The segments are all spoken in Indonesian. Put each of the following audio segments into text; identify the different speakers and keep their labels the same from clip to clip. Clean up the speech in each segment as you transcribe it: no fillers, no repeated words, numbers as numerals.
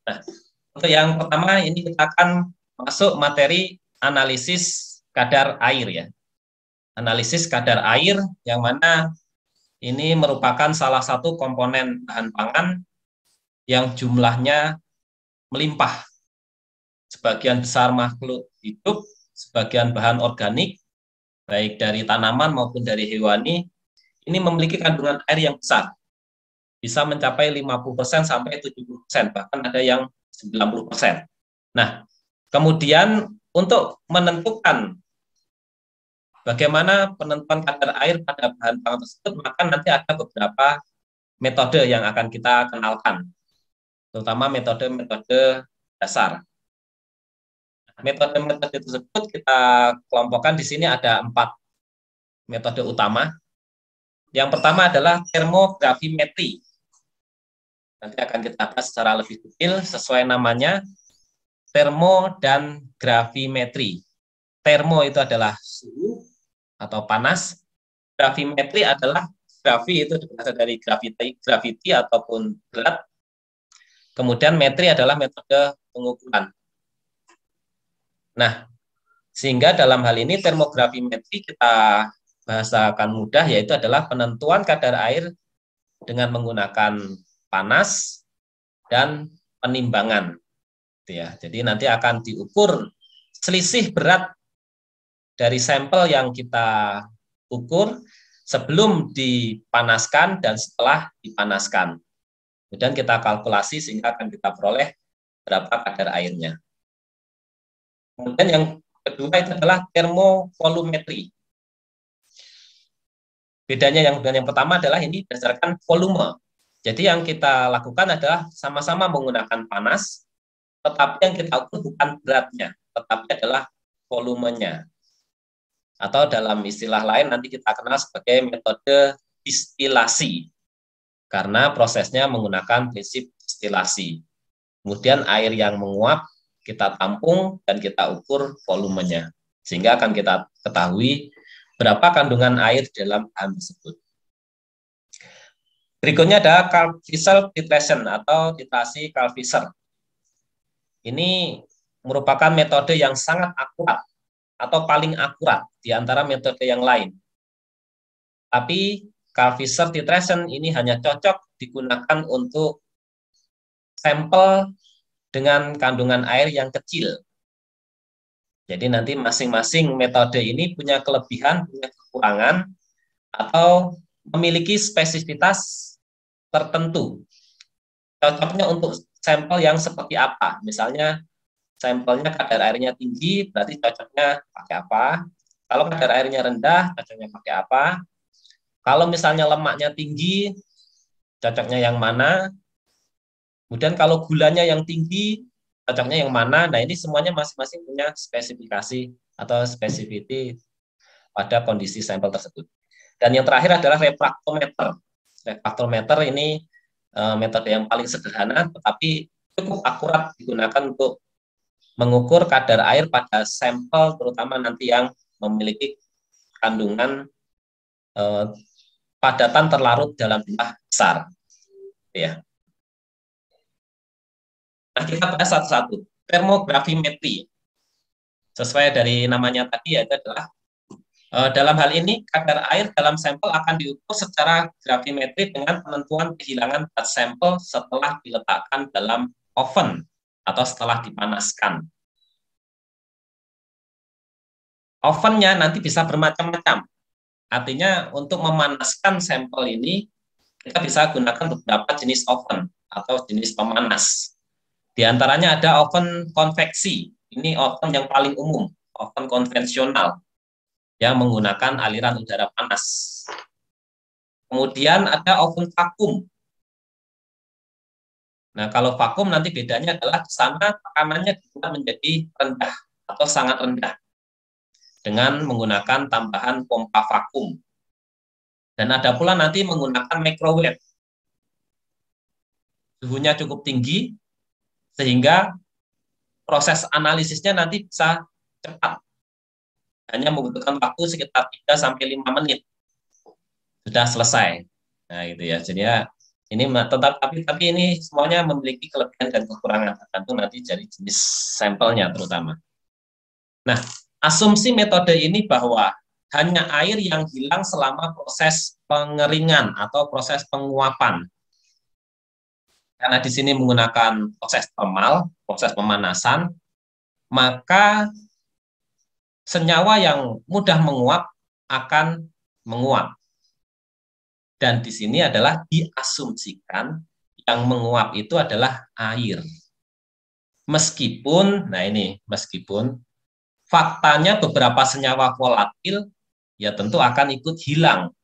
Speaker 1: Nah, untuk yang pertama ini kita akan masuk materi analisis kadar air ya. Analisis kadar air yang mana ini merupakan salah satu komponen bahan pangan yang jumlahnya melimpah. Sebagian besar makhluk hidup, sebagian bahan organik, baik dari tanaman maupun dari hewani, ini memiliki kandungan air yang besar. Bisa mencapai 50% sampai 70%, bahkan ada yang 90%. Nah, kemudian untuk menentukan bagaimana penentuan kadar air pada bahan pangan tersebut, maka nanti ada beberapa metode yang akan kita kenalkan, terutama metode-metode dasar. Metode-metode tersebut kita kelompokkan di sini ada 4 metode utama. Yang pertama adalah termografimetri. Nanti akan kita bahas secara lebih detail sesuai namanya, termo dan gravimetri. Termo itu adalah suhu atau panas. Gravimetri adalah grafi itu berasal dari gravity ataupun berat. Kemudian metri adalah metode pengukuran. Nah, sehingga dalam hal ini termografimetri kita bahasakan mudah, yaitu adalah penentuan kadar air dengan menggunakan panas dan penimbangan. Ya, jadi nanti akan diukur selisih berat dari sampel yang kita ukur sebelum dipanaskan dan setelah dipanaskan. Kemudian kita kalkulasi sehingga akan kita peroleh berapa kadar airnya. Kemudian yang kedua itu adalah termovolumetri. Bedanya yang pertama adalah ini berdasarkan volume. Jadi yang kita lakukan adalah sama-sama menggunakan panas, tetapi yang kita ukur bukan beratnya, tetapi adalah volumenya. Atau dalam istilah lain nanti kita kenal sebagai metode distilasi, karena prosesnya menggunakan prinsip distilasi. Kemudian air yang menguap kita tampung dan kita ukur volumenya, sehingga akan kita ketahui berapa kandungan air dalam bahan tersebut. Berikutnya ada Karl-Fischer titration atau titrasi Karl-Fischer. Ini merupakan metode yang sangat akurat atau paling akurat di antara metode yang lain. Tapi Karl-Fischer titration ini hanya cocok digunakan untuk sampel dengan kandungan air yang kecil. Jadi nanti masing-masing metode ini punya kelebihan, punya kekurangan, atau memiliki spesifitas tertentu. Cocoknya untuk sampel yang seperti apa? Misalnya sampelnya kadar airnya tinggi, berarti cocoknya pakai apa? Kalau kadar airnya rendah, cocoknya pakai apa? Kalau misalnya lemaknya tinggi, cocoknya yang mana? Kemudian kalau gulanya yang tinggi, cocoknya yang mana? Nah, ini semuanya masing-masing punya spesifikasi atau spesifiti pada kondisi sampel tersebut. Dan yang terakhir adalah refraktometer. Refraktometer ini metode yang paling sederhana, tetapi cukup akurat digunakan untuk mengukur kadar air pada sampel, terutama nanti yang memiliki kandungan padatan terlarut dalam jumlah besar. Ya. Nah, kita bahas satu-satu. Termografimetri. Sesuai dari namanya tadi, yaitu adalah dalam hal ini kadar air dalam sampel akan diukur secara gravimetri dengan penentuan kehilangan berat sampel setelah diletakkan dalam oven atau setelah dipanaskan. Ovennya nanti bisa bermacam-macam. Artinya untuk memanaskan sampel ini kita bisa gunakan beberapa jenis oven atau jenis pemanas. Di antaranya ada oven konveksi. Ini oven yang paling umum, oven konvensional yang menggunakan aliran udara panas. Kemudian ada oven vakum. Nah, kalau vakum nanti bedanya adalah di sana tekanannya dibuat menjadi rendah atau sangat rendah dengan menggunakan tambahan pompa vakum. Dan ada pula nanti menggunakan microwave. Suhunya cukup tinggi sehingga proses analisisnya nanti bisa cepat. Hanya membutuhkan waktu sekitar 3 sampai 5 menit. Sudah selesai. Nah, gitu ya. Jadi ya, Ini tapi ini semuanya memiliki kelebihan dan kekurangan tergantung nanti dari jenis sampelnya terutama. Nah, asumsi metode ini bahwa hanya air yang hilang selama proses pengeringan atau proses penguapan. Karena di sini menggunakan proses thermal, proses pemanasan, maka senyawa yang mudah menguap akan menguap. Dan di sini adalah diasumsikan yang menguap itu adalah air. Meskipun faktanya beberapa senyawa volatil ya tentu akan ikut hilang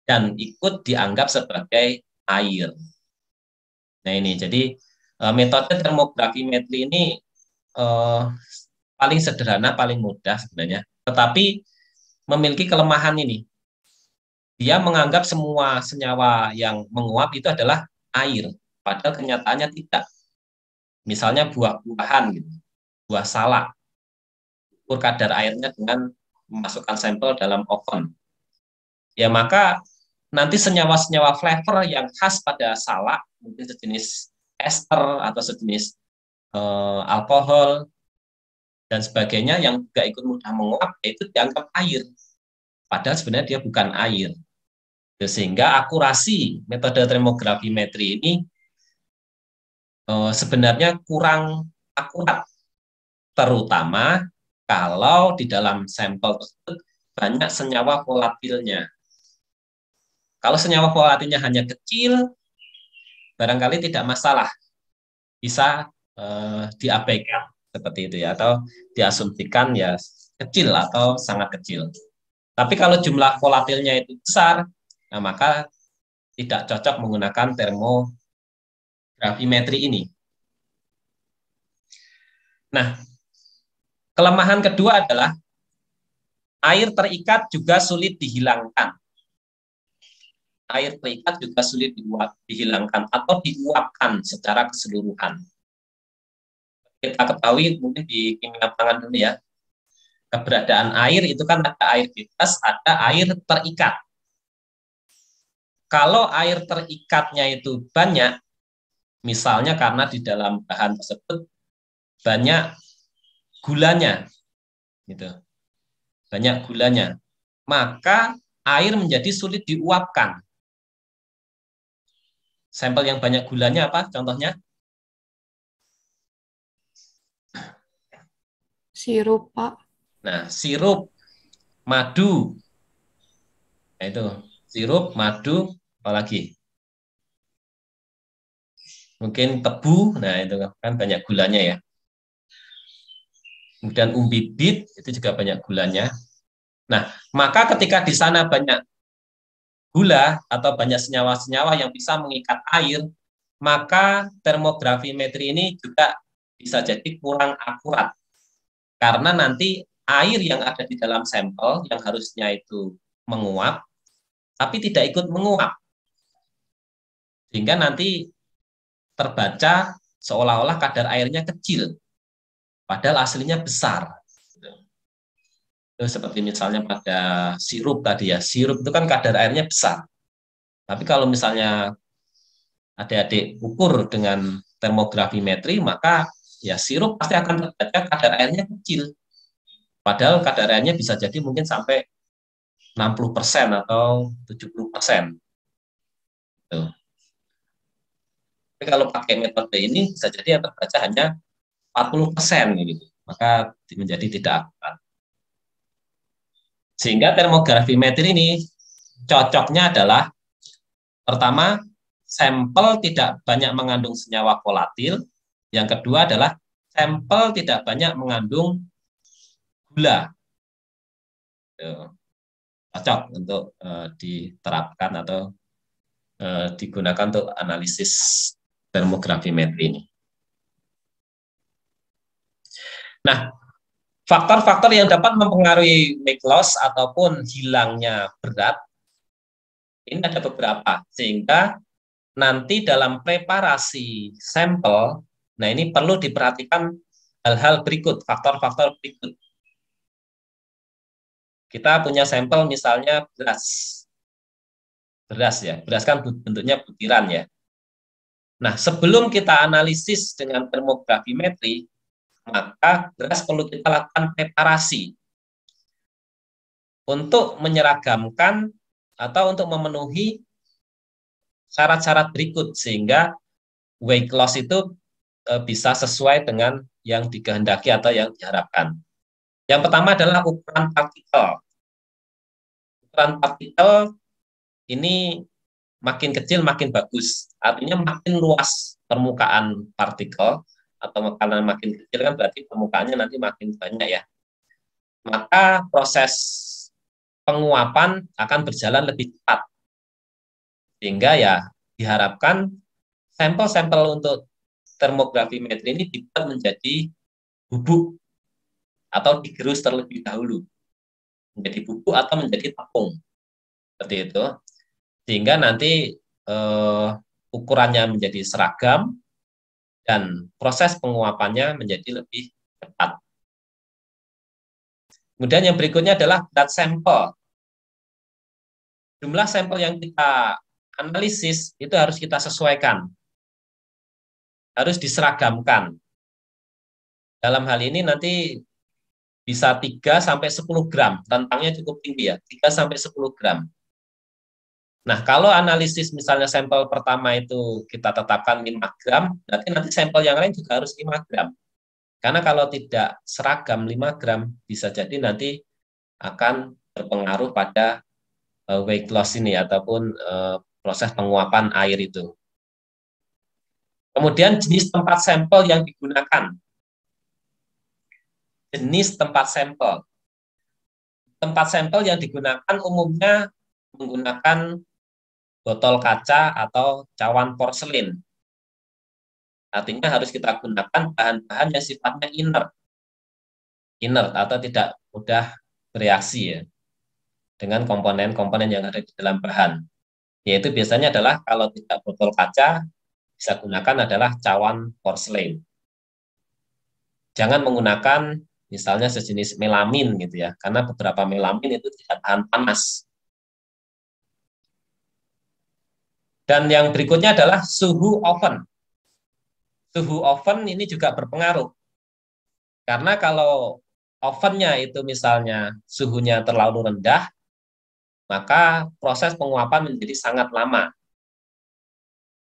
Speaker 1: dan ikut dianggap sebagai air. Nah ini jadi metode termografimetri ini paling sederhana, paling mudah sebenarnya, tetapi memiliki kelemahan ini. Dia menganggap semua senyawa yang menguap itu adalah air, padahal kenyataannya tidak. Misalnya buah-buahan, gitu, buah salak, ukur kadar airnya dengan memasukkan sampel dalam oven. Ya maka nanti senyawa-senyawa flavor yang khas pada salak, mungkin sejenis ester atau sejenis alkohol dan sebagainya yang juga ikut mudah menguap, itu dianggap air. Padahal sebenarnya dia bukan air. Sehingga akurasi metode termografimetri ini sebenarnya kurang akurat, terutama kalau di dalam sampel tersebut banyak senyawa volatilnya. Kalau senyawa volatilnya hanya kecil, barangkali tidak masalah, bisa diabaikan seperti itu ya, atau diasumsikan ya kecil atau sangat kecil. Tapi kalau jumlah volatilnya itu besar, nah maka tidak cocok menggunakan termografimetri ini. Nah, kelemahan kedua adalah air terikat juga sulit dihilangkan. Air terikat juga sulit dihilangkan atau diuapkan secara keseluruhan. Kita ketahui mungkin di kimia pangan dulu ya, keberadaan air itu kan ada air bebas, ada air terikat. Kalau air terikatnya itu banyak, misalnya karena di dalam bahan tersebut banyak gulanya, gitu, banyak gulanya, maka air menjadi sulit diuapkan. Sampel yang banyak gulanya apa contohnya?
Speaker 2: Sirup, Pak.
Speaker 1: Nah, sirup, madu, nah, itu sirup, madu, apalagi mungkin tebu, nah itu kan banyak gulanya ya. Kemudian umbi bit itu juga banyak gulanya. Nah, maka ketika di sana banyak gula atau banyak senyawa-senyawa yang bisa mengikat air, maka termografimetri ini juga bisa jadi kurang akurat. Karena nanti air yang ada di dalam sampel yang harusnya itu menguap, tapi tidak ikut menguap. Sehingga nanti terbaca seolah-olah kadar airnya kecil, padahal aslinya besar. Itu seperti misalnya pada sirup tadi ya, sirup itu kan kadar airnya besar. Tapi kalau misalnya adik-adik ukur dengan termografimetri, maka ya sirup pasti akan terbaca kadar airnya kecil. Padahal kadar airnya bisa jadi mungkin sampai 60% atau 70%. Tuh. Tapi kalau pakai metode ini bisa jadi yang terbaca hanya 40% gitu. Maka menjadi tidak akurat. Sehingga termografimetri ini cocoknya adalah pertama, sampel tidak banyak mengandung senyawa volatil. Yang kedua adalah sampel tidak banyak mengandung gula. Cocok untuk diterapkan atau digunakan untuk analisis termografimetri ini. Nah, faktor-faktor yang dapat mempengaruhi weight loss ataupun hilangnya berat ini ada beberapa, sehingga nanti dalam preparasi sampel, nah ini perlu diperhatikan hal-hal berikut, faktor-faktor berikut. Kita punya sampel misalnya beras. beras ya. Beras kan bentuknya butiran ya. Nah, sebelum kita analisis dengan termografimetri, maka beras perlu kita lakukan preparasi untuk menyeragamkan atau untuk memenuhi syarat-syarat berikut sehingga weight loss itu bisa sesuai dengan yang dikehendaki atau yang diharapkan. Yang pertama adalah ukuran partikel. Ukuran partikel ini makin kecil makin bagus. Artinya makin luas permukaan partikel atau karena makin kecil kan berarti permukaannya nanti makin banyak ya. Maka proses penguapan akan berjalan lebih cepat. Sehingga ya diharapkan sampel-sampel untuk termografimetri ini dibuat menjadi bubuk atau digerus terlebih dahulu. Menjadi bubuk atau menjadi tepung. Seperti itu. Sehingga nanti ukurannya menjadi seragam dan proses penguapannya menjadi lebih cepat. Kemudian yang berikutnya adalah berat sampel. Jumlah sampel yang kita analisis itu harus kita sesuaikan. Harus diseragamkan. Dalam hal ini nanti bisa 3 sampai 10 gram. Rentangnya cukup tinggi ya, 3 sampai 10 gram. Nah, kalau analisis misalnya sampel pertama itu kita tetapkan 5 gram, berarti nanti sampel yang lain juga harus 5 gram. Karena kalau tidak seragam 5 gram, bisa jadi nanti akan berpengaruh pada weight loss ini ataupun proses penguapan air itu. Kemudian jenis tempat sampel yang digunakan. Jenis tempat sampel. Tempat sampel yang digunakan umumnya menggunakan botol kaca atau cawan porselin. Artinya harus kita gunakan bahan-bahan yang sifatnya inert atau tidak mudah bereaksi ya dengan komponen-komponen yang ada di dalam bahan. Yaitu biasanya adalah kalau tidak botol kaca, bisa gunakan adalah cawan porselin. Jangan menggunakan misalnya sejenis melamin gitu ya, karena beberapa melamin itu tidak tahan panas. Dan yang berikutnya adalah suhu oven. Suhu oven ini juga berpengaruh. Karena kalau ovennya itu misalnya suhunya terlalu rendah, maka proses penguapan menjadi sangat lama.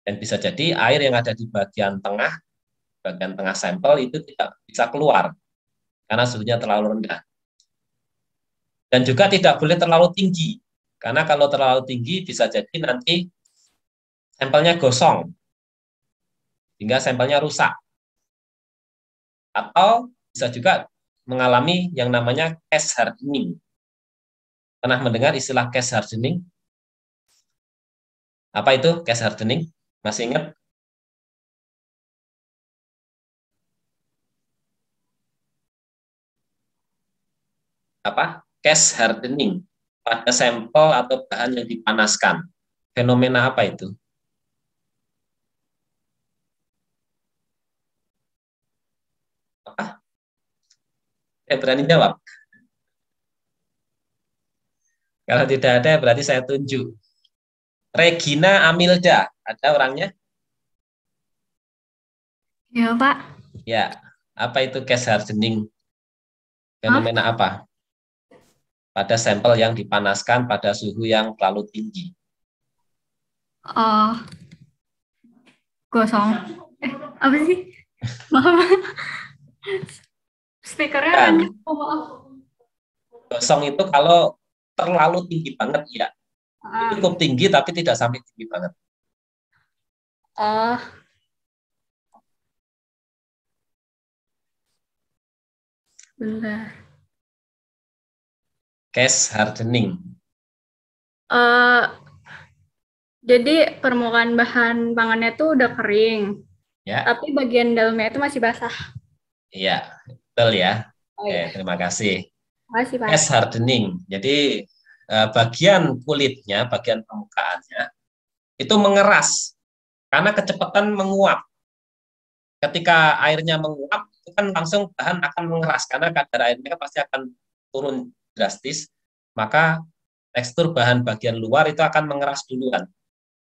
Speaker 1: Dan bisa jadi air yang ada di bagian tengah sampel itu tidak bisa keluar karena suhunya terlalu rendah. Dan juga tidak boleh terlalu tinggi, karena kalau terlalu tinggi bisa jadi nanti sampelnya gosong, hingga sampelnya rusak. Atau bisa juga mengalami yang namanya case hardening. Pernah mendengar istilah case hardening? Apa itu case hardening? Masih ingat? Apa? Case hardening pada sampel atau bahan yang dipanaskan. Fenomena apa itu? Apa? Berani jawab. Kalau tidak ada, berarti saya tunjuk. Regina Amilda, ada orangnya?
Speaker 2: Ya, Pak.
Speaker 1: Ya, apa itu case hardening?
Speaker 2: Maaf.
Speaker 1: Fenomena apa? Pada sampel yang dipanaskan pada suhu yang terlalu tinggi.
Speaker 2: Oh, gosong. Apa sih? Maaf. Speakernya
Speaker 1: Dan
Speaker 2: kenceng. Oh, maaf.
Speaker 1: gosong itu kalau terlalu tinggi banget, ya.
Speaker 2: Ah.
Speaker 1: Cukup tinggi tapi tidak sampai tinggi banget.
Speaker 2: Oh, bentar.
Speaker 1: Case hardening.
Speaker 2: Eh, jadi permukaan bahan pangannya tuh udah kering,
Speaker 1: Ya,
Speaker 2: tapi bagian dalamnya itu masih basah.
Speaker 1: iya, betul ya.
Speaker 2: Oh iya,
Speaker 1: Terima kasih.
Speaker 2: makasih Pak.
Speaker 1: Case hardening. Jadi bagian kulitnya, bagian permukaannya itu mengeras karena kecepatan menguap. Ketika airnya menguap, itu kan langsung bahan akan mengeras karena kadar airnya pasti akan turun drastis, maka tekstur bahan bagian luar itu akan mengeras duluan.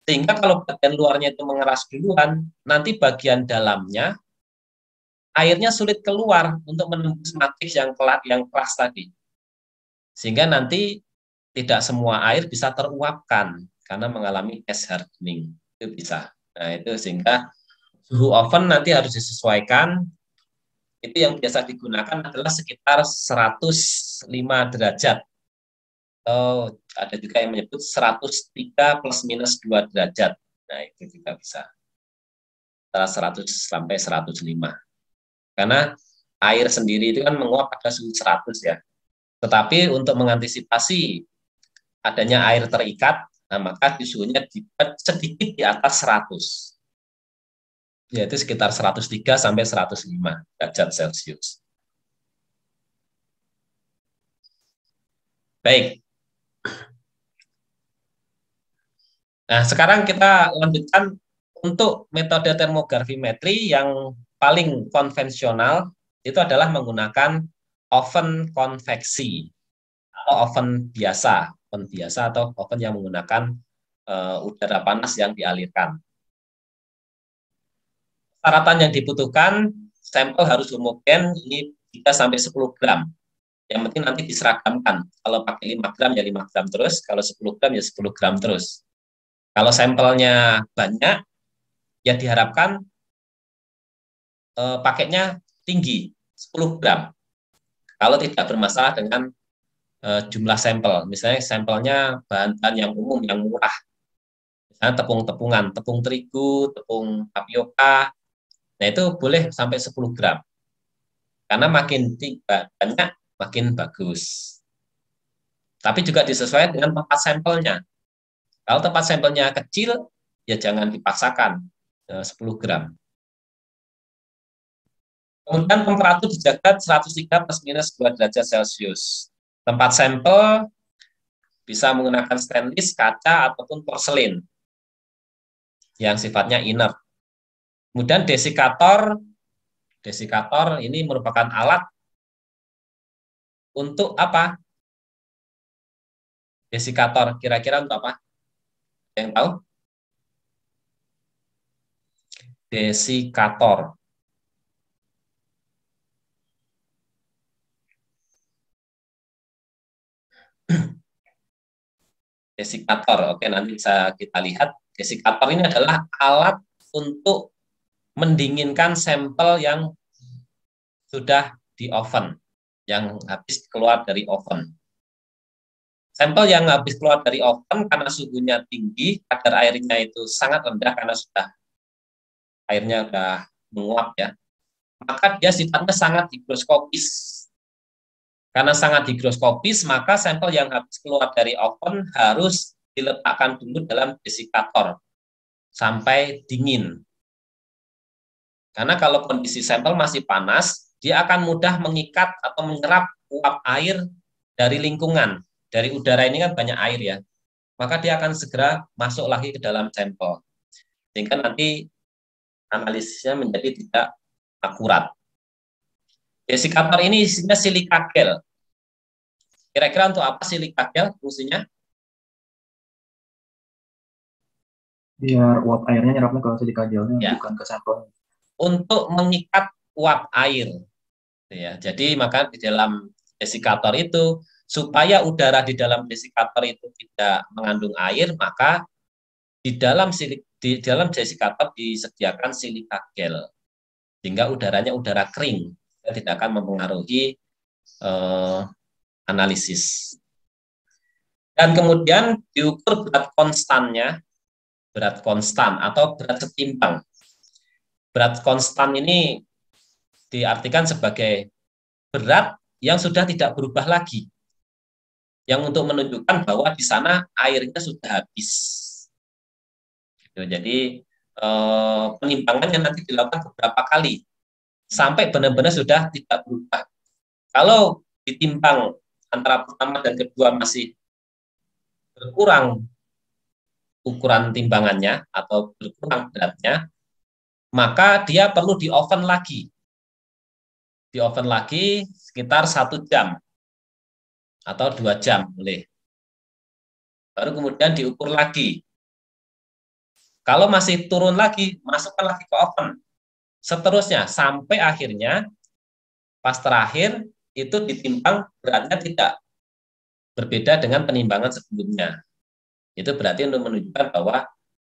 Speaker 1: Sehingga kalau bagian luarnya itu mengeras duluan, nanti bagian dalamnya airnya sulit keluar untuk menembus matrix yang keras tadi. Sehingga nanti tidak semua air bisa teruapkan karena mengalami gas hardening. Itu bisa. Nah, itu sehingga suhu oven nanti harus disesuaikan. Itu yang biasa digunakan adalah sekitar 105 derajat. Atau ada juga yang menyebut 103 plus minus 2 derajat. Nah, itu juga bisa. Antara 100 sampai 105. Karena air sendiri itu kan menguap pada suhu 100 ya. Tetapi untuk mengantisipasi adanya air terikat, nah maka suhunya dibuat sedikit di atas 100. Yaitu sekitar 103 sampai 105 derajat Celcius. Baik. Nah, sekarang kita lanjutkan untuk metode termografimetri yang paling konvensional itu adalah menggunakan oven konveksi atau oven biasa atau oven yang menggunakan udara panas yang dialirkan. Persyaratan yang dibutuhkan, sampel harus homogen, ini 3 sampai 10 gram. Yang penting nanti diseragamkan. Kalau pakai 5 gram ya 5 gram terus, kalau 10 gram ya 10 gram terus. Kalau sampelnya banyak, ya diharapkan paketnya tinggi, 10 gram. Kalau tidak bermasalah dengan jumlah sampel. Misalnya sampelnya bahan-bahan yang umum, yang murah. Misalnya tepung-tepungan, tepung terigu, tepung tapioka. Nah, itu boleh sampai 10 gram. Karena makin banyak, makin bagus. Tapi juga disesuaikan dengan tempat sampelnya. Kalau tempat sampelnya kecil, ya jangan dipaksakan 10 gram. Kemudian temperatur dijaga 103 plus minus 2 derajat Celcius. Tempat sampel bisa menggunakan stainless, kaca, ataupun porselin yang sifatnya inert. Kemudian desikator ini merupakan alat untuk apa? Desikator kira-kira untuk apa? Yang tahu? Desikator. Desikator, oke, nanti bisa kita lihat. Desikator ini adalah alat untuk mendinginkan sampel yang sudah di oven, yang habis keluar dari oven. Sampel yang habis keluar dari oven karena suhunya tinggi, kadar airnya itu sangat rendah karena airnya sudah menguap ya, maka dia sifatnya sangat higroskopis. Karena sangat higroskopis, maka sampel yang habis keluar dari oven harus diletakkan dulu dalam desikator sampai dingin. Karena kalau kondisi sampel masih panas, dia akan mudah mengikat atau menyerap uap air dari lingkungan. Dari udara ini kan banyak air ya, maka dia akan segera masuk lagi ke dalam sampel. Sehingga nanti analisisnya menjadi tidak akurat. Desikator ini isinya silika gel. Kira-kira untuk apa silika gel fungsinya?
Speaker 3: Biar uap airnya nyerapnya ke silika gelnya, ya, bukan ke sampelnya.
Speaker 1: Untuk mengikat uap air. Ya, jadi maka di dalam desikator itu, supaya udara di dalam desikator itu tidak mengandung air, maka di dalam desikator disediakan silika gel. Sehingga udaranya udara kering, tidak akan mempengaruhi analisis. Dan kemudian diukur berat konstannya, berat konstan atau berat setimpang. Berat konstan ini diartikan sebagai berat yang sudah tidak berubah lagi, yang untuk menunjukkan bahwa di sana airnya sudah habis. Jadi penimbangannya nanti dilakukan beberapa kali sampai benar-benar sudah tidak berubah. Kalau ditimbang antara pertama dan kedua masih berkurang ukuran timbangannya atau berkurang beratnya, maka dia perlu di oven lagi. Di oven lagi sekitar 1 jam atau 2 jam boleh. baru kemudian diukur lagi. Kalau masih turun lagi, masukkan lagi ke oven. Seterusnya, sampai akhirnya pas terakhir itu ditimbang beratnya tidak berbeda dengan penimbangan sebelumnya. Itu berarti untuk menunjukkan bahwa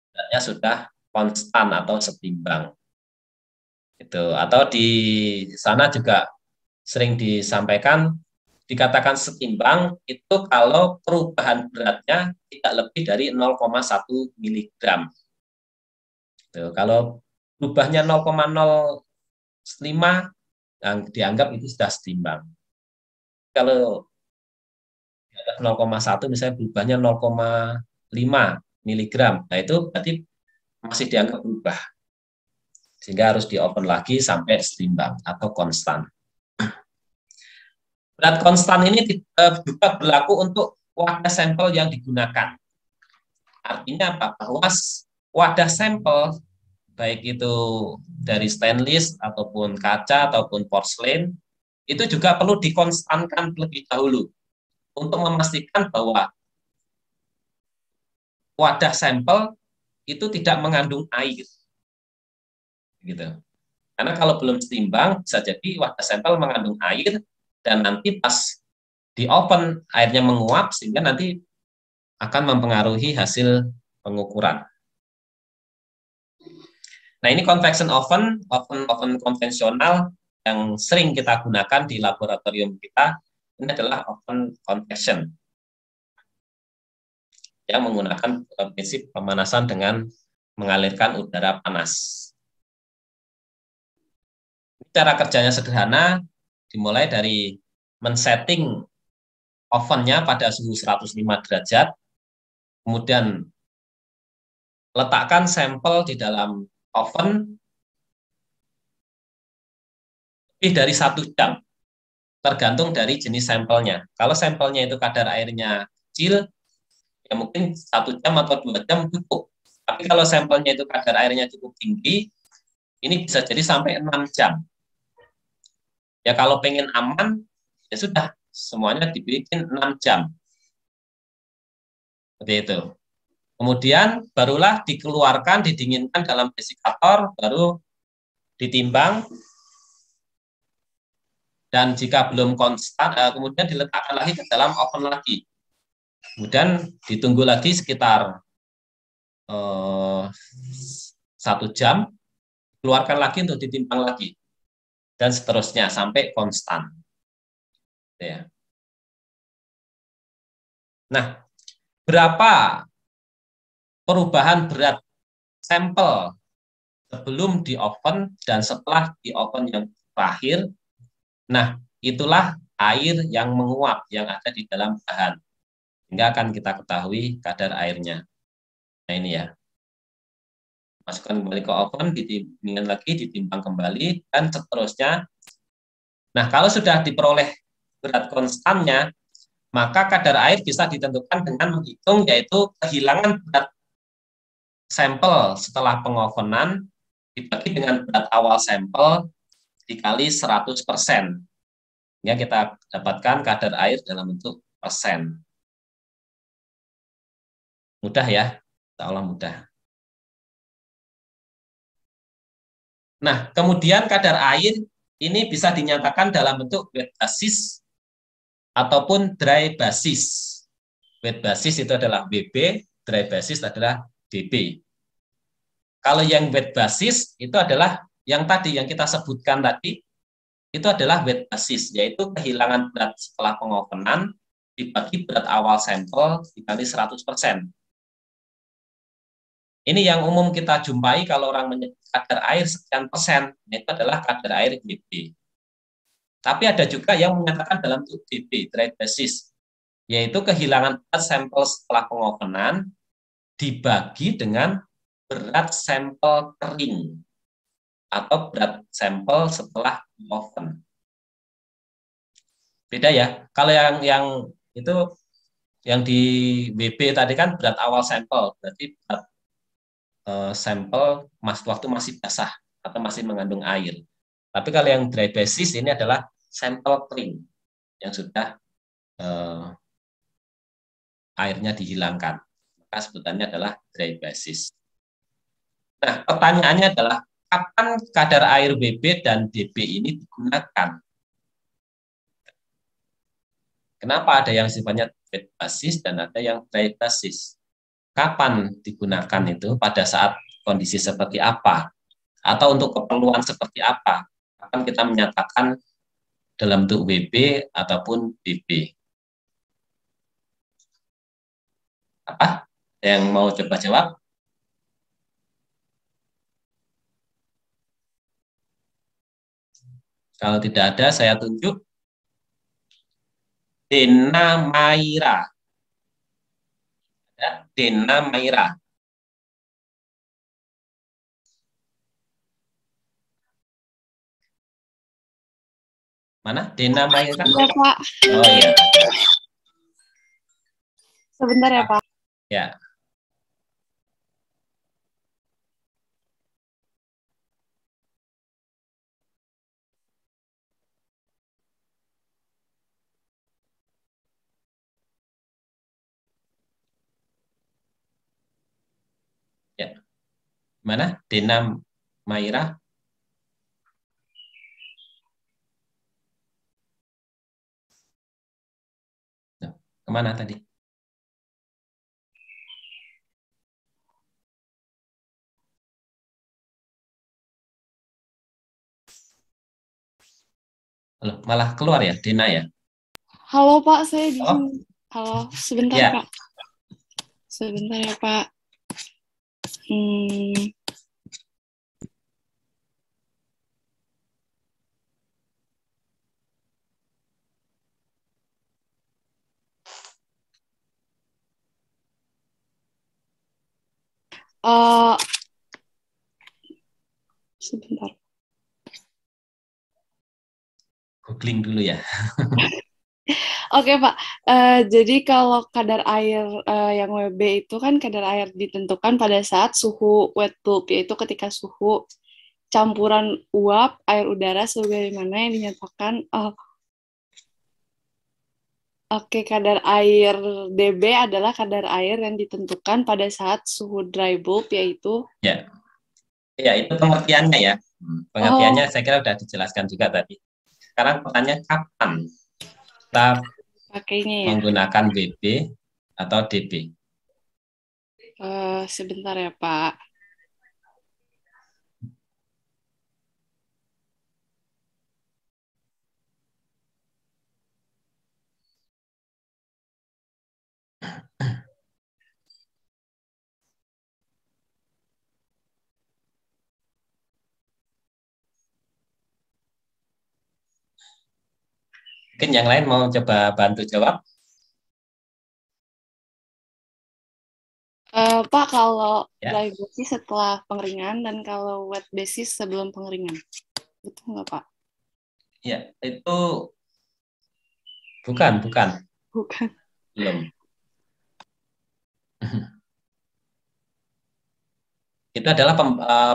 Speaker 1: beratnya sudah konstan atau setimbang. Itu. Atau di sana juga sering disampaikan, dikatakan setimbang itu kalau perubahan beratnya tidak lebih dari 0,1 miligram. Kalau berubahnya 0,05 dianggap itu sudah setimbang. Kalau 0,1 misalnya berubahnya 0,5 miligram, nah itu berarti masih dianggap berubah. Sehingga harus di-open lagi sampai setimbang atau konstan. Berat konstan ini juga berlaku untuk wadah sampel yang digunakan. Artinya apa? Bahwa wadah sampel, baik itu dari stainless, ataupun kaca, ataupun porselen, itu juga perlu dikonstankan terlebih dahulu untuk memastikan bahwa wadah sampel itu tidak mengandung air. Gitu. Karena kalau belum setimbang, bisa jadi wadah sampel mengandung air, dan nanti pas di open airnya menguap sehingga nanti akan mempengaruhi hasil pengukuran. Nah, ini convection oven konvensional yang sering kita gunakan di laboratorium kita. Ini adalah oven convection yang menggunakan prinsip pemanasan dengan mengalirkan udara panas. Cara kerjanya sederhana, dimulai dari men-setting ovennya pada suhu 105 derajat, kemudian letakkan sampel di dalam oven lebih dari 1 jam, tergantung dari jenis sampelnya. Kalau sampelnya itu kadar airnya kecil, ya mungkin 1 jam atau 2 jam cukup. Tapi kalau sampelnya itu kadar airnya cukup tinggi, ini bisa jadi sampai 6 jam. Ya kalau pengen aman, ya sudah, semuanya dibikin 6 jam. Seperti itu. Kemudian barulah dikeluarkan, didinginkan dalam desikator, baru ditimbang, dan jika belum konstan, kemudian diletakkan lagi ke dalam oven lagi. Kemudian ditunggu lagi sekitar 1 jam, keluarkan lagi untuk ditimbang lagi, dan seterusnya sampai konstan. Ya. Nah, berapa perubahan berat sampel sebelum di oven dan setelah di oven yang terakhir? Nah, itulah air yang menguap yang ada di dalam bahan. Sehingga akan kita ketahui kadar airnya. Nah, ini ya. Masukkan kembali ke oven, didinginkan lagi, ditimbang kembali, dan seterusnya. Nah, kalau sudah diperoleh berat konstannya, maka kadar air bisa ditentukan dengan menghitung, yaitu kehilangan berat sampel setelah pengovenan dibagi dengan berat awal sampel dikali 100%. Sehingga kita dapatkan kadar air dalam bentuk persen. Mudah ya, insya mudah. Nah, kemudian kadar air ini bisa dinyatakan dalam bentuk wet basis ataupun dry basis. Wet basis itu adalah WB, dry basis adalah DB. Kalau yang wet basis itu adalah yang tadi yang kita sebutkan tadi, itu adalah wet basis, yaitu kehilangan berat setelah pengovenan dibagi berat awal sampel dikali 100%. Ini yang umum kita jumpai kalau orang menyebut kadar air sekian persen, itu adalah kadar air DB. Tapi ada juga yang menyatakan dalam bentuk DB, dry basis, yaitu kehilangan berat sampel setelah pengovenan dibagi dengan berat sampel kering atau berat sampel setelah oven. Beda ya. Kalau yang itu yang di WB tadi kan berat awal sampel, berarti berat sampel waktu masih basah atau masih mengandung air. Tapi kalau yang dry basis ini adalah sampel kering yang sudah airnya dihilangkan. Maka sebutannya adalah dry basis. Nah, pertanyaannya adalah kapan kadar air WB dan DB ini digunakan? Kenapa ada yang sifatnya wet basis dan ada yang dry basis? Kapan digunakan itu? Pada saat kondisi seperti apa? Atau untuk keperluan seperti apa? Kapan kita menyatakan dalam bentuk WB ataupun BB? Apa? Yang mau coba jawab? Kalau tidak ada, saya tunjuk. Dena Maira. Ya, Dena Maira. Mana? Dena Maira?
Speaker 4: Iya, Pak.
Speaker 1: Oh iya.
Speaker 4: Sebentar ya, Pak.
Speaker 1: Ya. Ya. Mana? Dena Maira? Kemana tadi? Halo, malah keluar ya, Dena ya?
Speaker 4: Halo, Pak. Saya di
Speaker 1: Oh,
Speaker 4: sini. Halo, sebentar,
Speaker 1: ya.
Speaker 4: Pak. Sebentar ya, Pak. Hmm. Eh, sebentar.
Speaker 1: Googling dulu ya.
Speaker 4: Oke, Pak. Jadi kalau kadar air yang WB itu kan kadar air ditentukan pada saat suhu wet bulb, yaitu ketika suhu campuran uap air udara sebagaimana yang dinyatakan. Oke, kadar air DB adalah kadar air yang ditentukan pada saat suhu dry bulb, yaitu.
Speaker 1: Ya. Ya, itu pengertiannya ya. Pengertiannya saya kira sudah dijelaskan juga tadi. Sekarang pertanyaan kapan kita
Speaker 4: Pakainya ya.
Speaker 1: menggunakan WB atau DB?
Speaker 4: Sebentar ya, Pak.
Speaker 1: Mungkin yang lain mau coba bantu jawab?
Speaker 4: Pak, kalau
Speaker 1: Ya.
Speaker 4: dry basis setelah pengeringan dan kalau wet basis sebelum pengeringan. Betul nggak, Pak?
Speaker 1: Ya, itu bukan.
Speaker 4: Bukan.
Speaker 1: Belum. Itu adalah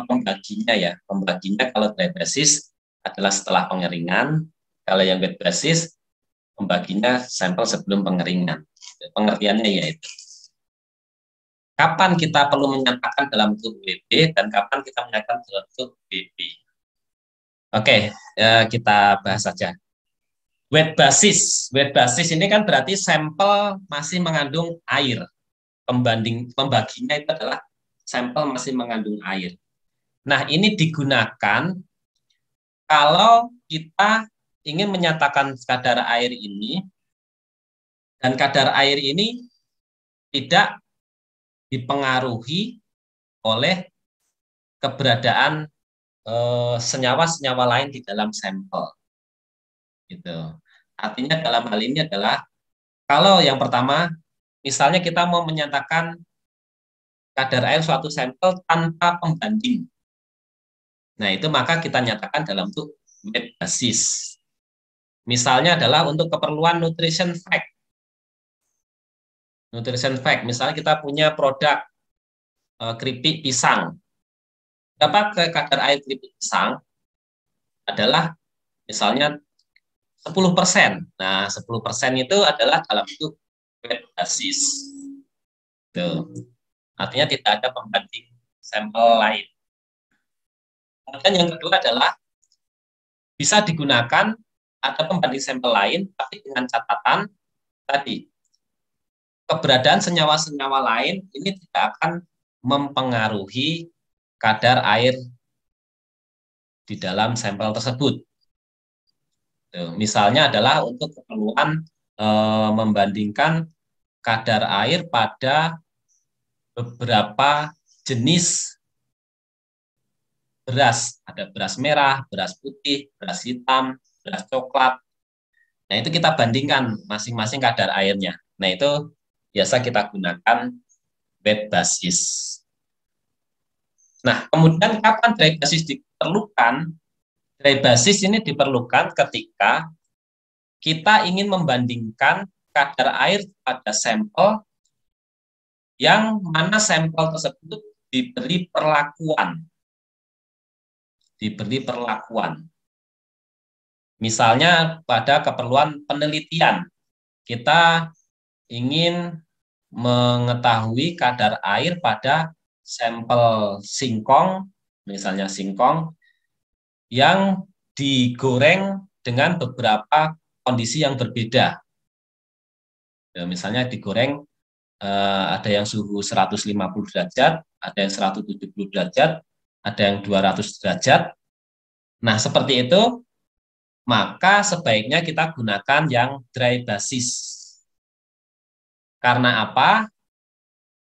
Speaker 1: pembaginya ya. Pembaginya kalau dry basis adalah setelah pengeringan. Kalau yang wet basis, pembaginya sampel sebelum pengeringan. Pengertiannya yaitu kapan kita perlu menyatakan dalam bentuk WB dan kapan kita menyatakan dalam bentuk BB. Oke, kita bahas saja. Wet basis ini kan berarti sampel masih mengandung air. Pembaginya itu adalah sampel masih mengandung air. Nah, ini digunakan kalau kita ingin menyatakan kadar air ini, dan kadar air ini tidak dipengaruhi oleh keberadaan senyawa-senyawa lain di dalam sampel. Gitu. Artinya dalam hal ini adalah kalau yang pertama, misalnya kita mau menyatakan kadar air suatu sampel tanpa pembanding. Nah, itu maka kita nyatakan dalam bentuk wet basis. Misalnya adalah untuk keperluan nutrition fact. Nutrition fact, misalnya kita punya produk keripik pisang. Berapa kadar air keripik pisang? Adalah misalnya 10%. Nah, 10% itu adalah dalam bentuk wet basis. Tuh. Artinya tidak ada pembanding sampel lain. Kemudian yang kedua adalah bisa digunakan ada pembanding sampel lain, tapi dengan catatan tadi, keberadaan senyawa-senyawa lain ini tidak akan mempengaruhi kadar air di dalam sampel tersebut. Misalnya adalah untuk keperluan membandingkan kadar air pada beberapa jenis beras. Ada beras merah, beras putih, beras hitam, beras coklat. Nah, itu kita bandingkan masing-masing kadar airnya. Nah, itu biasa kita gunakan wet basis. Nah, kemudian kapan dry basis diperlukan? Dry basis ini diperlukan ketika kita ingin membandingkan kadar air pada sampel yang mana sampel tersebut diberi perlakuan. Misalnya pada keperluan penelitian, kita ingin mengetahui kadar air pada sampel singkong, misalnya singkong, yang digoreng dengan beberapa kondisi yang berbeda. Misalnya digoreng ada yang suhu 150 derajat, ada yang 170 derajat, ada yang 200 derajat. Nah, seperti itu, maka sebaiknya kita gunakan yang dry basis. Karena apa?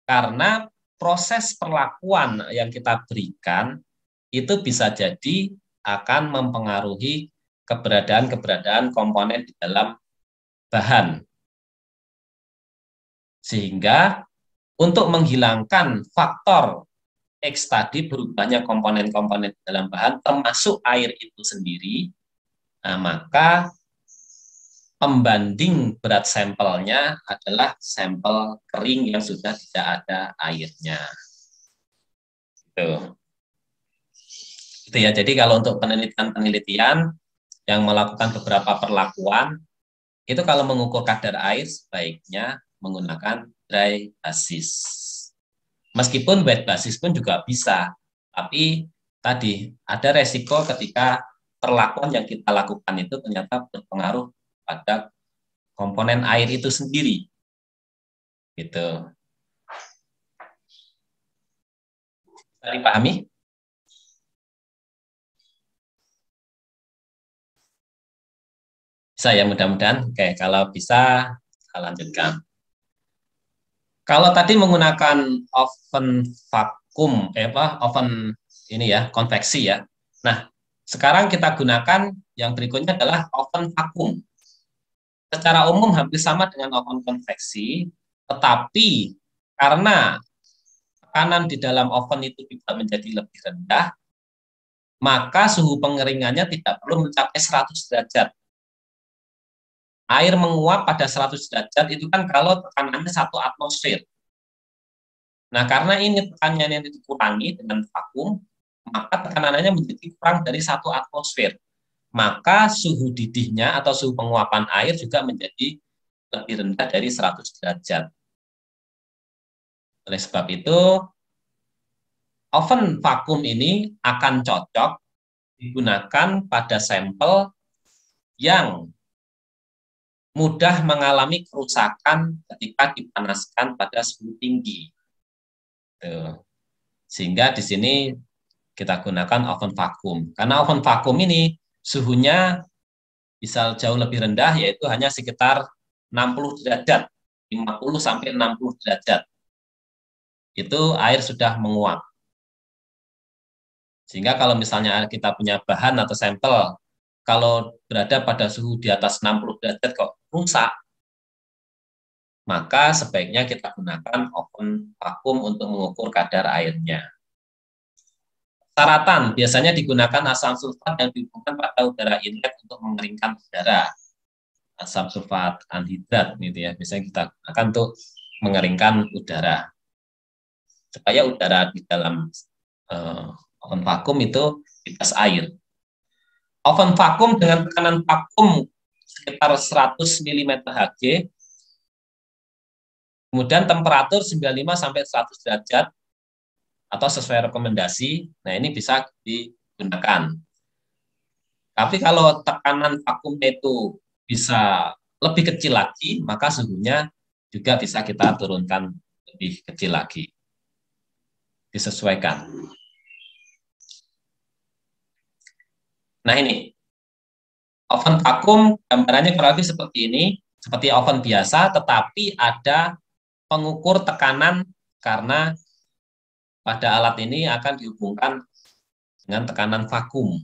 Speaker 1: Karena proses perlakuan yang kita berikan itu bisa jadi akan mempengaruhi keberadaan komponen di dalam bahan. Sehingga untuk menghilangkan faktor X tadi, berubahnya komponen-komponen dalam bahan termasuk air itu sendiri, nah, maka pembanding berat sampelnya adalah sampel kering yang sudah tidak ada airnya. Itu ya. Jadi kalau untuk penelitian yang melakukan beberapa perlakuan, itu kalau mengukur kadar air sebaiknya menggunakan dry basis. Meskipun wet basis pun juga bisa, tapi tadi ada resiko ketika perlakuan yang kita lakukan itu ternyata berpengaruh pada komponen air itu sendiri. Gitu. Bisa dipahami? Bisa ya, mudah-mudahan. Oke, kalau bisa saya lanjutkan. Kalau tadi menggunakan oven vakum, oven ini ya, konveksi ya. Nah, sekarang kita gunakan yang berikutnya adalah oven vakum. Secara umum hampir sama dengan oven konveksi, tetapi karena tekanan di dalam oven itu juga menjadi lebih rendah, maka suhu pengeringannya tidak perlu mencapai 100 derajat. Air menguap pada 100 derajat itu kan kalau tekanannya 1 atmosfer. Nah, karena ini tekanannya dikurangi dengan vakum, maka tekanannya menjadi kurang dari 1 atmosfer. Maka suhu didihnya atau suhu penguapan air juga menjadi lebih rendah dari 100 derajat. Oleh sebab itu, oven vakum ini akan cocok digunakan pada sampel yang mudah mengalami kerusakan ketika dipanaskan pada suhu tinggi. Sehingga di sini kita gunakan oven vakum. Karena oven vakum ini suhunya bisa jauh lebih rendah, yaitu hanya sekitar 60 derajat, 50 sampai 60 derajat. Itu air sudah menguap. Sehingga kalau misalnya kita punya bahan atau sampel, kalau berada pada suhu di atas 60 derajat kok rusak, maka sebaiknya kita gunakan oven vakum untuk mengukur kadar airnya. Syaratan biasanya digunakan asam sulfat yang dihubungkan pada udara inlet untuk mengeringkan udara. Asam sulfat anhidrat gitu ya, biasanya kita gunakan untuk mengeringkan udara. Supaya udara di dalam oven vakum itu bebas air. Oven vakum dengan tekanan vakum sekitar 100 mm Hg Kemudian temperatur 95 sampai 100 derajat atau sesuai rekomendasi. Nah, ini bisa digunakan. Tapi kalau tekanan vakumnya itu bisa lebih kecil lagi, maka suhunya juga bisa kita turunkan lebih kecil lagi. Disesuaikan. Nah, ini oven vakum gambarannya kurang lebih seperti ini, seperti oven biasa, tetapi ada pengukur tekanan karena pada alat ini akan dihubungkan dengan tekanan vakum.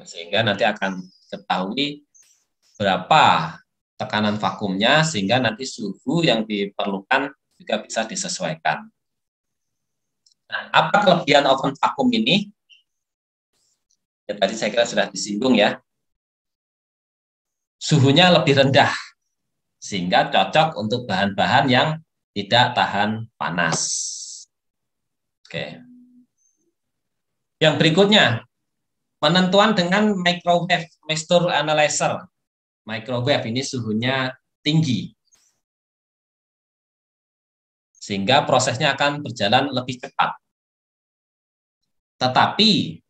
Speaker 1: Sehingga nanti akan ketahui berapa tekanan vakumnya, sehingga nanti suhu yang diperlukan juga bisa disesuaikan. Nah, apa kelebihan oven vakum ini? Ya, tadi saya kira sudah disinggung ya. Suhunya lebih rendah, sehingga cocok untuk bahan-bahan yang tidak tahan panas. Oke. Yang berikutnya, penentuan dengan microwave mixture analyzer. Microwave ini suhunya tinggi, sehingga prosesnya akan berjalan lebih cepat. Tetapi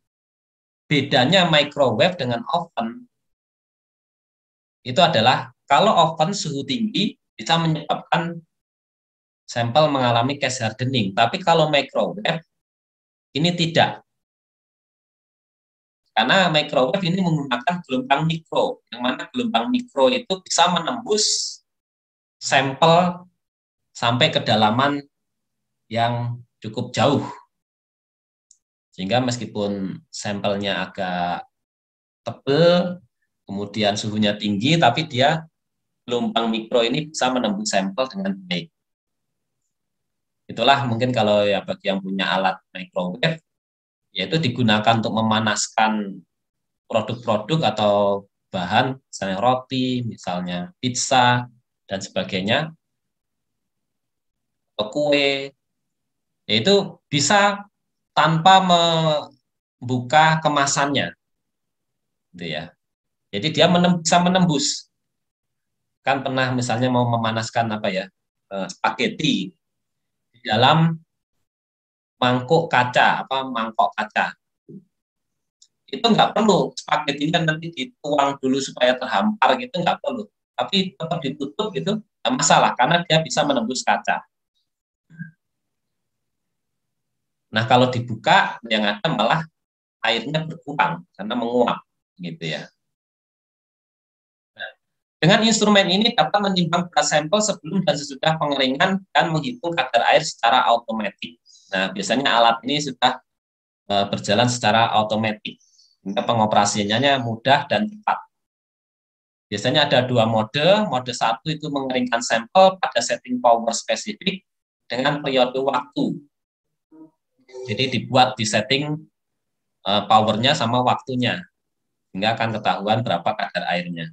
Speaker 1: bedanya microwave dengan oven itu adalah kalau oven suhu tinggi bisa menyebabkan sampel mengalami case hardening, tapi kalau microwave ini tidak. Karena microwave ini menggunakan gelombang mikro, yang mana gelombang mikro itu bisa menembus sampel sampai kedalaman yang cukup jauh. Sehingga meskipun sampelnya agak tebal, kemudian suhunya tinggi, tapi dia gelombang mikro ini bisa menembus sampel dengan baik. Itulah mungkin kalau ya bagi yang punya alat microwave, yaitu digunakan untuk memanaskan produk-produk atau bahan, misalnya roti, misalnya pizza, dan sebagainya, atau kue, yaitu bisa tanpa membuka kemasannya, gitu ya. Jadi dia bisa menembus. Kan pernah misalnya mau memanaskan apa ya, spaghetti di dalam mangkok kaca, mangkok kaca. Itu nggak perlu spaghettinya nanti dituang dulu supaya terhampar gitu, nggak perlu. Tapi tetap ditutup gitu, nggak masalah karena dia bisa menembus kaca. Nah kalau dibuka yang ada malah airnya berkurang karena menguap gitu ya. Nah, dengan instrumen ini dapat menimbang berat sampel sebelum dan sesudah pengeringan dan menghitung kadar air secara otomatis. Nah biasanya alat ini sudah berjalan secara otomatis, sehingga pengoperasiannya mudah dan cepat. Biasanya ada dua mode. Mode satu itu mengeringkan sampel pada setting power spesifik dengan periode waktu. Jadi dibuat di setting powernya sama waktunya, sehingga akan ketahuan berapa kadar airnya.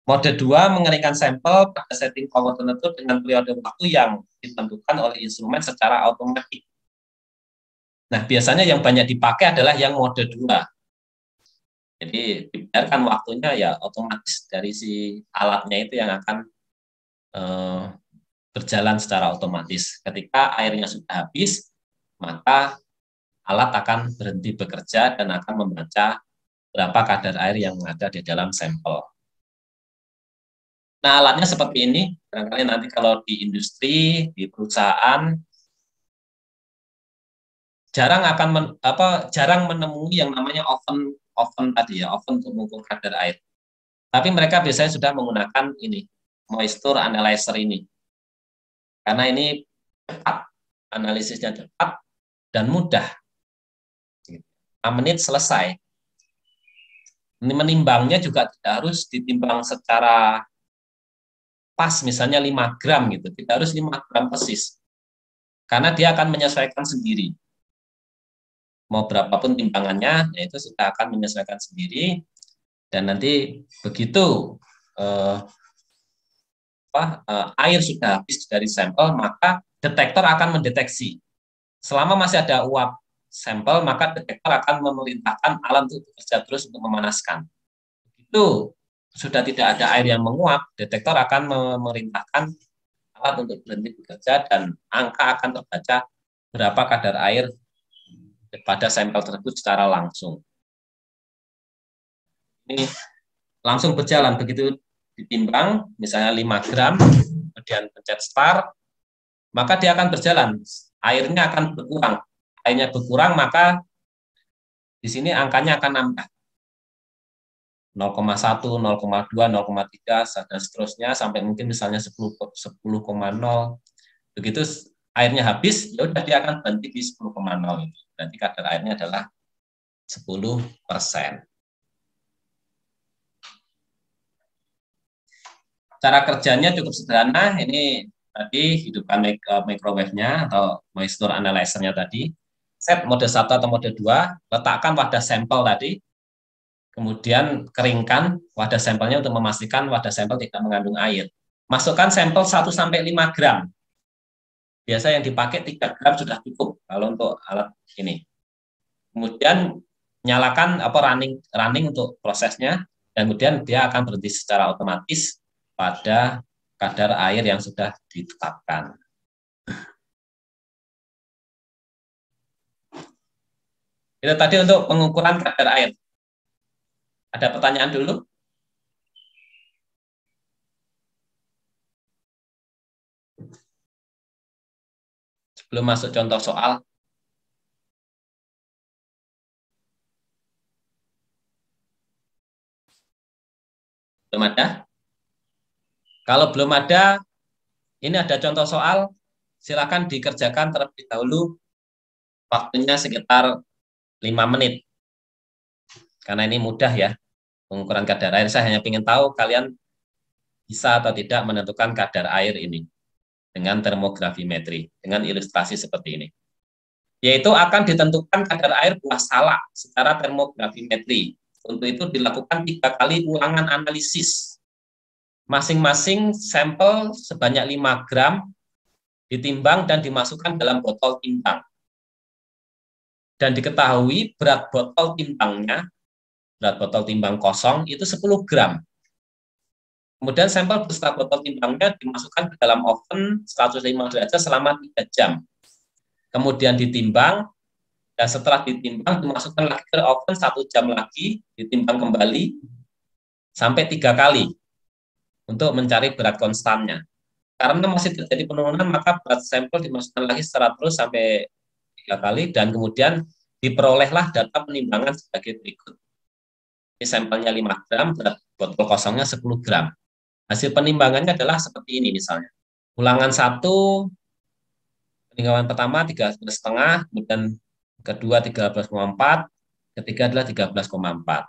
Speaker 1: Mode 2 mengeringkan sampel pada setting power tertentu dengan periode waktu yang ditentukan oleh instrumen secara otomatis. Nah, biasanya yang banyak dipakai adalah yang mode 2. Jadi dibiarkan waktunya ya otomatis dari si alatnya itu yang akan berjalan secara otomatis. Ketika airnya sudah habis, maka alat akan berhenti bekerja dan akan membaca berapa kadar air yang ada di dalam sampel. Nah, alatnya seperti ini. Barangkali nanti kalau di industri, di perusahaan, jarang menemui yang namanya oven tadi ya, oven untuk mengukur kadar air. Tapi mereka biasanya sudah menggunakan ini, moisture analyzer ini. Karena ini cepat, analisisnya cepat dan mudah. 5 menit selesai. Ini menimbangnya juga tidak harus ditimbang secara pas, misalnya 5 gram gitu. Tidak harus 5 gram persis. Karena dia akan menyesuaikan sendiri. Mau berapapun timbangannya, ya itu sudah akan menyesuaikan sendiri. Dan nanti begitu air sudah habis dari sampel, maka detektor akan mendeteksi. Selama masih ada uap sampel, maka detektor akan memerintahkan alat untuk bekerja terus untuk memanaskan. Begitu sudah tidak ada air yang menguap, detektor akan memerintahkan alat untuk berhenti bekerja dan angka akan terbaca berapa kadar air pada sampel tersebut secara langsung. Ini langsung berjalan, begitu ditimbang, misalnya 5 gram, kemudian pencet start, maka dia akan berjalan, airnya akan berkurang. Airnya berkurang, maka di sini angkanya akan nambah. 0,1, 0,2, 0,3, dan seterusnya, sampai mungkin misalnya 10,0. Begitu airnya habis, ya udah dia akan berhenti di 10,0. Berarti kadar airnya adalah 10%. Cara kerjanya cukup sederhana. Ini tadi hidupkan microwave-nya atau moisture analyzer-nya tadi. Set mode 1 atau mode 2, letakkan wadah sampel tadi, kemudian keringkan wadah sampelnya untuk memastikan wadah sampel tidak mengandung air. Masukkan sampel 1-5 gram. Biasa yang dipakai 3 gram sudah cukup kalau untuk alat ini. Kemudian nyalakan running untuk prosesnya, dan kemudian dia akan berhenti secara otomatis pada kadar air yang sudah ditetapkan. Itu tadi untuk pengukuran kadar air. Ada pertanyaan dulu? Sebelum masuk contoh soal. Belum ada? Kalau belum ada, ini ada contoh soal, silakan dikerjakan terlebih dahulu, waktunya sekitar 5 menit. Karena ini mudah ya, pengukuran kadar air. Saya hanya ingin tahu kalian bisa atau tidak menentukan kadar air ini dengan termografimetri, dengan ilustrasi seperti ini. Yaitu akan ditentukan kadar air buah salak secara termografimetri. Untuk itu dilakukan 3 kali ulangan analisis. Masing-masing sampel sebanyak 5 gram ditimbang dan dimasukkan dalam botol timbang. Dan diketahui berat botol timbangnya, berat botol timbang kosong itu 10 gram. Kemudian sampel beserta botol timbangnya dimasukkan ke dalam oven 105 derajat selama 3 jam. Kemudian ditimbang, dan setelah ditimbang dimasukkan lagi ke oven 1 jam lagi, ditimbang kembali sampai 3 kali untuk mencari berat konstannya. Karena masih terjadi penurunan, maka berat sampel dimasukkan lagi secara terus sampai 3 kali, dan kemudian diperolehlah data penimbangan sebagai berikut. Ini sampelnya 5 gram, berat botol kosongnya 10 gram. Hasil penimbangannya adalah seperti ini misalnya. Ulangan 1, penimbangan pertama 13,5, kemudian kedua 13,4, ketiga adalah 13,4.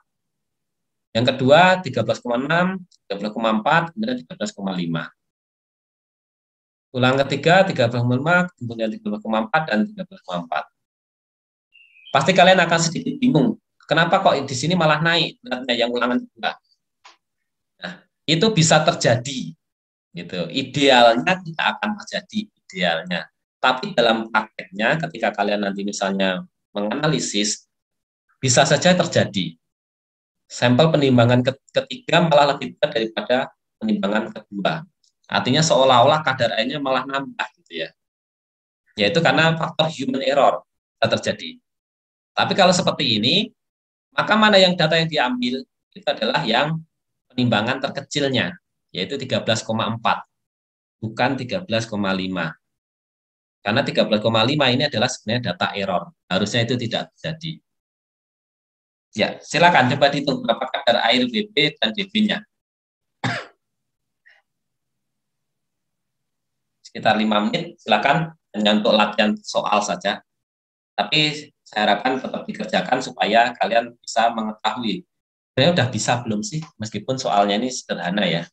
Speaker 1: Yang kedua 13,6, 13,4, kemudian 13,5. Ulangan ketiga 13,5, kemudian 13,4 dan 13,4. Pasti kalian akan sedikit bingung, kenapa kok di sini malah naik beratnya yang ulangan kedua. Nah, itu bisa terjadi. Gitu. Idealnya tidak akan terjadi, idealnya. Tapi dalam prakteknya ketika kalian nanti misalnya menganalisis, bisa saja terjadi. Sampel penimbangan ketiga malah lebih berat daripada penimbangan kedua. Artinya seolah-olah kadar airnya malah nambah gitu ya. Yaitu karena faktor human error terjadi. Tapi kalau seperti ini, maka mana yang data yang diambil itu adalah yang penimbangan terkecilnya, yaitu 13,4, bukan 13,5. Karena 13,5 ini adalah sebenarnya data error. Harusnya itu tidak terjadi. Ya, silakan coba dihitung berapa kadar air BB dan DB-nya. Sekitar 5 menit, silakan, hanya untuk latihan soal saja. Tapi saya harapkan tetap dikerjakan supaya kalian bisa mengetahui. Sebenarnya udah bisa belum sih, meskipun soalnya ini sederhana ya.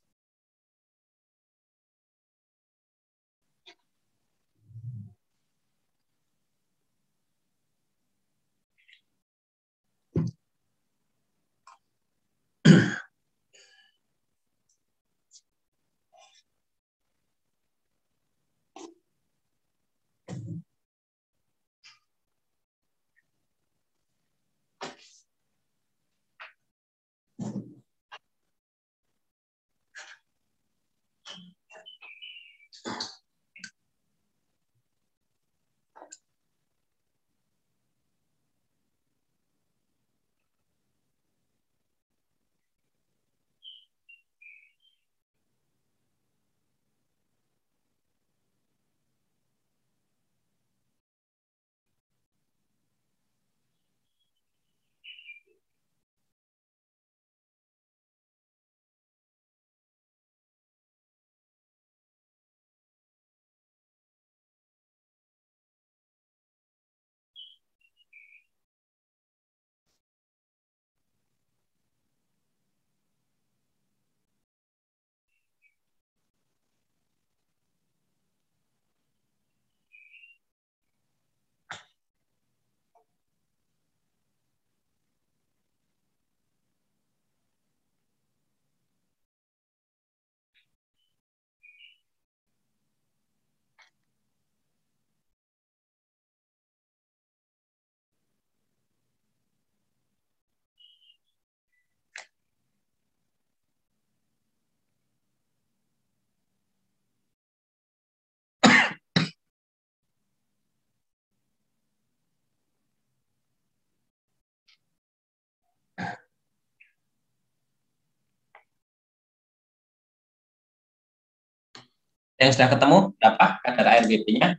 Speaker 1: Yang sudah ketemu berapa kadar air WB-nya?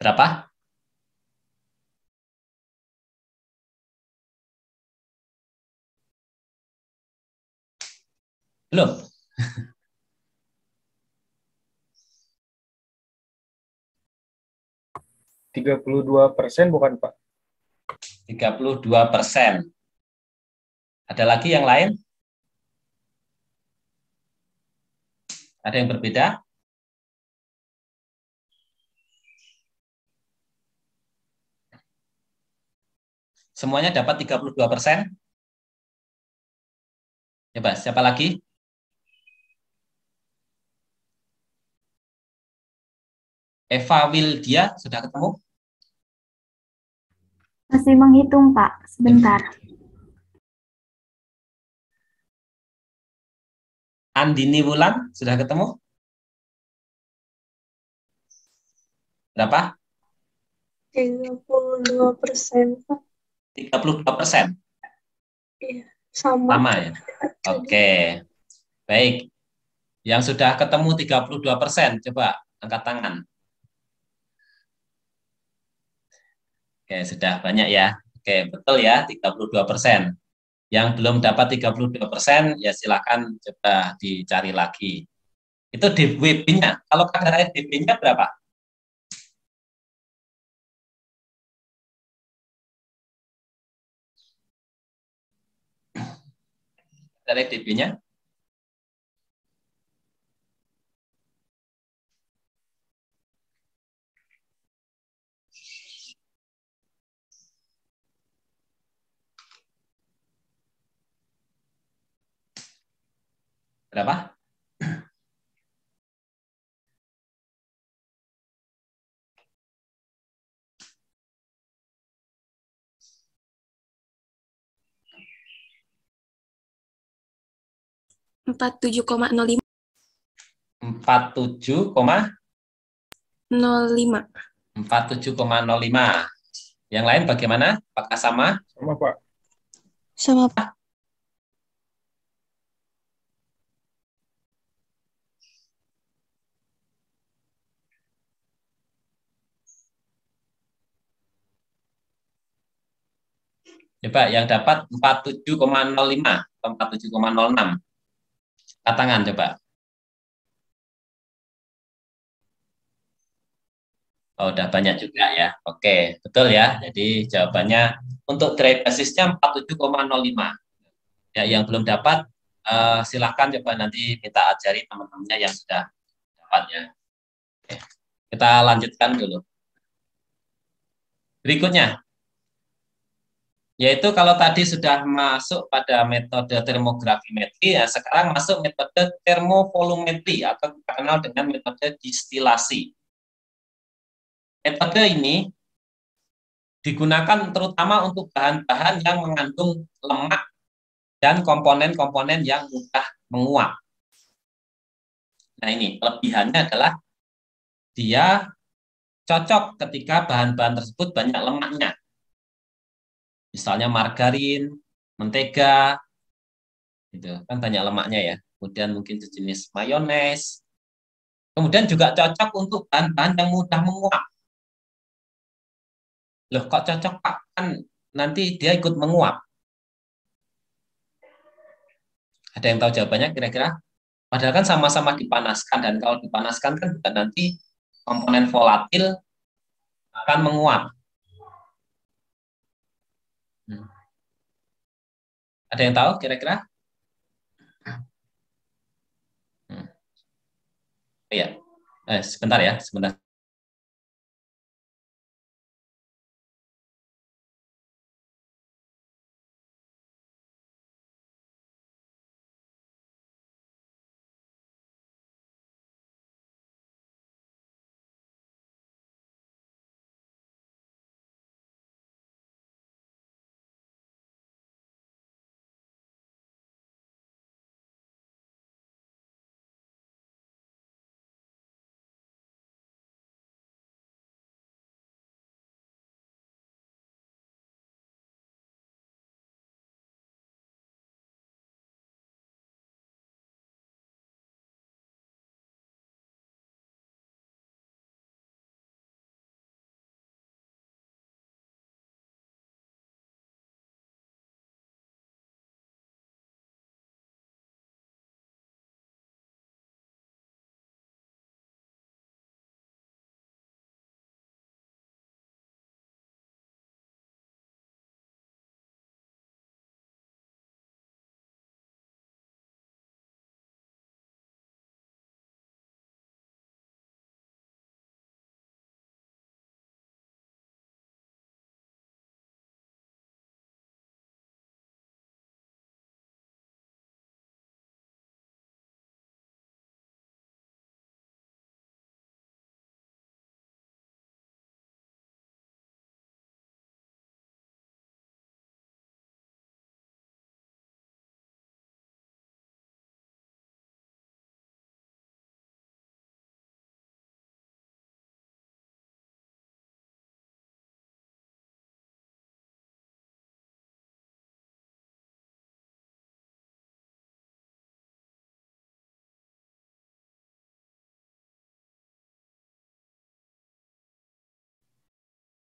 Speaker 1: Berapa? Belum?
Speaker 5: 32% bukan, Pak?
Speaker 1: 32%. Ada lagi yang lain? Ada yang berbeda? Semuanya dapat 32%? Coba, siapa lagi? Eva Wildia, sudah ketemu?
Speaker 6: Masih menghitung, Pak. Sebentar.
Speaker 1: Andini Wulan, sudah ketemu? Berapa?
Speaker 7: 32%, Pak.
Speaker 1: 32%?
Speaker 7: Iya, sama.
Speaker 1: Sama ya? Oke. Baik. Yang sudah ketemu 32%, coba angkat tangan. Oke, sudah banyak ya. Oke, betul ya, 32%. Yang belum dapat 32%, ya silakan coba dicari lagi. Itu DWB-nya. Kalau kadar air DB-nya berapa? Kadar air DB-nya? Berapa?
Speaker 8: Empat 47,05.
Speaker 1: 47,05. 47,05. Yang lain bagaimana? Apakah sama?
Speaker 5: Sama, Pak.
Speaker 8: Sama, Pak.
Speaker 1: Coba yang dapat 47,05 atau 47,06. Angkat tangan coba. Oh, udah banyak juga ya. Oke, betul ya. Jadi jawabannya untuk dry basisnya 47,05. Ya, yang belum dapat silahkan coba nanti minta ajari teman-temannya yang sudah dapat ya. Oke, kita lanjutkan dulu. Berikutnya, yaitu kalau tadi sudah masuk pada metode termografimetri, ya sekarang masuk metode termovolumetri atau kita kenal dengan metode distilasi. Metode ini digunakan terutama untuk bahan-bahan yang mengandung lemak dan komponen-komponen yang mudah menguap. Nah ini, kelebihannya adalah dia cocok ketika bahan-bahan tersebut banyak lemaknya. Misalnya margarin, mentega, gitu kan banyak lemaknya ya. Kemudian mungkin sejenis mayones. Kemudian juga cocok untuk bahan-bahan yang mudah menguap. Loh kok cocok Pak? Kan nanti dia ikut menguap. Ada yang tahu jawabannya kira-kira? Padahal kan sama-sama dipanaskan, dan kalau dipanaskan kan juga nanti komponen volatil akan menguap. Ada yang tahu kira-kira? Iya. Sebentar ya, sebentar.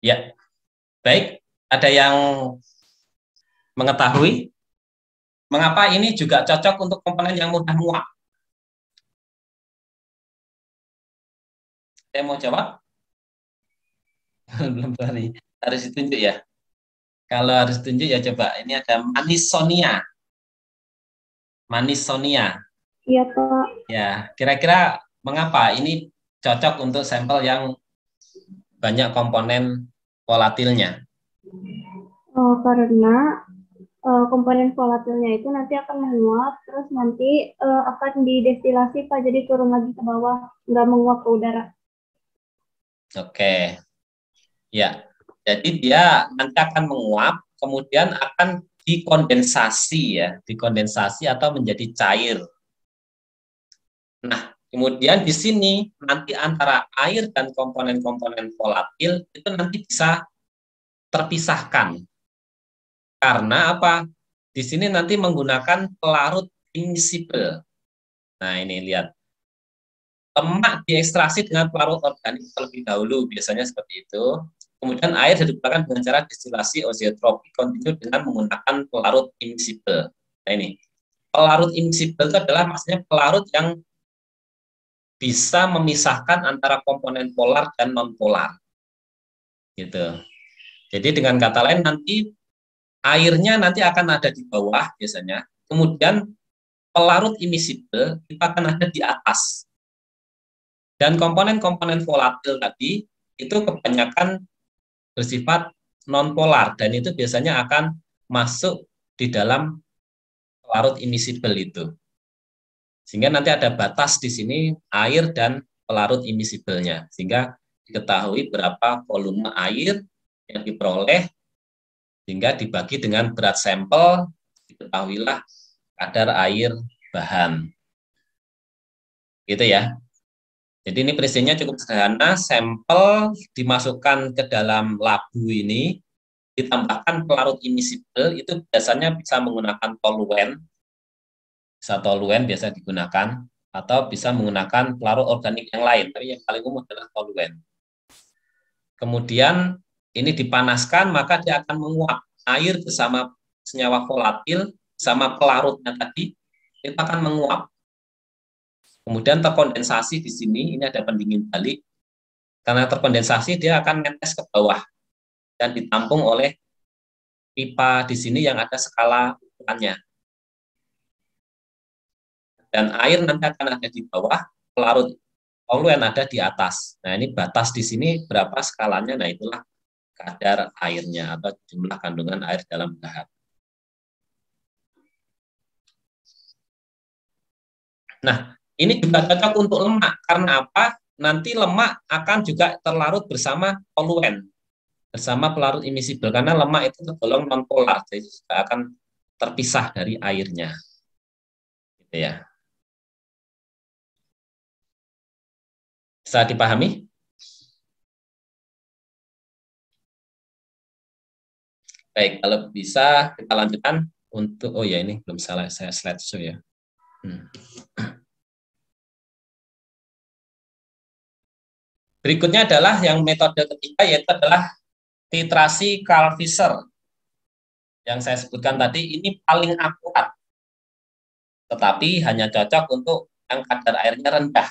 Speaker 1: Ya, baik. Ada yang mengetahui mengapa ini juga cocok untuk komponen yang mudah menguap? Saya mau jawab? Belum berani. Harus ditunjuk ya. Kalau harus ditunjuk ya coba. Ini ada Manisonia. Manisonia.
Speaker 6: Iya, Pak.
Speaker 1: Ya, kira-kira mengapa ini cocok untuk sampel yang banyak komponen volatilnya?
Speaker 6: Karena komponen volatilnya itu nanti akan menguap, terus nanti akan didestilasi, Pak, jadi turun lagi ke bawah, nggak menguap ke udara.
Speaker 1: Oke, ya. Jadi dia nanti akan menguap, kemudian akan dikondensasi ya, dikondensasi atau menjadi cair. Nah, kemudian di sini nanti antara air dan komponen-komponen volatil itu nanti bisa terpisahkan. Karena apa? Di sini nanti menggunakan pelarut immiscible. Nah, ini lihat. Lemak diekstraksi dengan pelarut organik terlebih dahulu, biasanya seperti itu. Kemudian air digunakan dengan cara destilasi azeotropi kontinu dengan menggunakan pelarut immiscible. Nah, ini. Pelarut immiscible itu adalah maksudnya pelarut yang bisa memisahkan antara komponen polar dan non-polar. Gitu. Jadi dengan kata lain nanti airnya nanti akan ada di bawah biasanya. Kemudian pelarut immiscible itu akan ada di atas. Dan komponen-komponen volatil tadi itu kebanyakan bersifat non-polar dan itu biasanya akan masuk di dalam pelarut immiscible itu. Sehingga nanti ada batas di sini air dan pelarut immiscible-nya. Sehingga diketahui berapa volume air yang diperoleh sehingga dibagi dengan berat sampel, diketahuilah kadar air bahan. Gitu ya. Jadi ini prinsipnya cukup sederhana, sampel dimasukkan ke dalam labu ini, ditambahkan pelarut immiscible, itu biasanya bisa menggunakan toluen, bisa toluen biasa digunakan, atau bisa menggunakan pelarut organik yang lain, tapi yang paling umum adalah toluen. Kemudian ini dipanaskan, maka dia akan menguap air bersama senyawa volatil, sama pelarutnya tadi, itu akan menguap. Kemudian terkondensasi di sini, ini ada pendingin balik. Karena terkondensasi, dia akan netes ke bawah dan ditampung oleh pipa di sini yang ada skala ukurannya. Dan air nanti akan ada di bawah, pelarut toluen ada di atas. Nah, ini batas di sini berapa skalanya, nah itulah kadar airnya atau jumlah kandungan air dalam bahan. Nah, ini juga cocok untuk lemak. Karena apa? Nanti lemak akan juga terlarut bersama toluen, bersama pelarut immiscible. Karena lemak itu tergolong non-polar, jadi juga akan terpisah dari airnya. Gitu ya. Bisa dipahami? Baik, kalau bisa kita lanjutkan untuk, oh ya ini belum salah saya slideshow ya. Berikutnya adalah yang metode ketiga, yaitu adalah titrasi Karl-Fischer. Yang saya sebutkan tadi, ini paling akurat. Tetapi hanya cocok untuk yang kadar airnya rendah.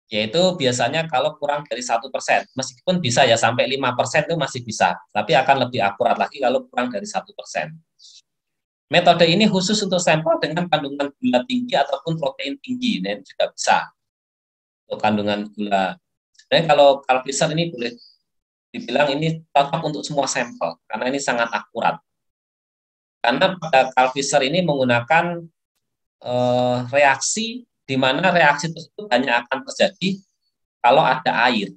Speaker 1: Yaitu biasanya kalau kurang dari 1%. Meskipun bisa ya, sampai 5% itu masih bisa. Tapi akan lebih akurat lagi kalau kurang dari 1%. Metode ini khusus untuk sampel dengan kandungan gula tinggi ataupun protein tinggi. Ini juga bisa. Untuk kandungan gula. Sebenarnya kalau Karl-Fischer ini boleh dibilang ini cocok untuk semua sampel karena ini sangat akurat. Karena pada Karl-Fischer ini menggunakan reaksi di mana reaksi tersebut hanya akan terjadi kalau ada air.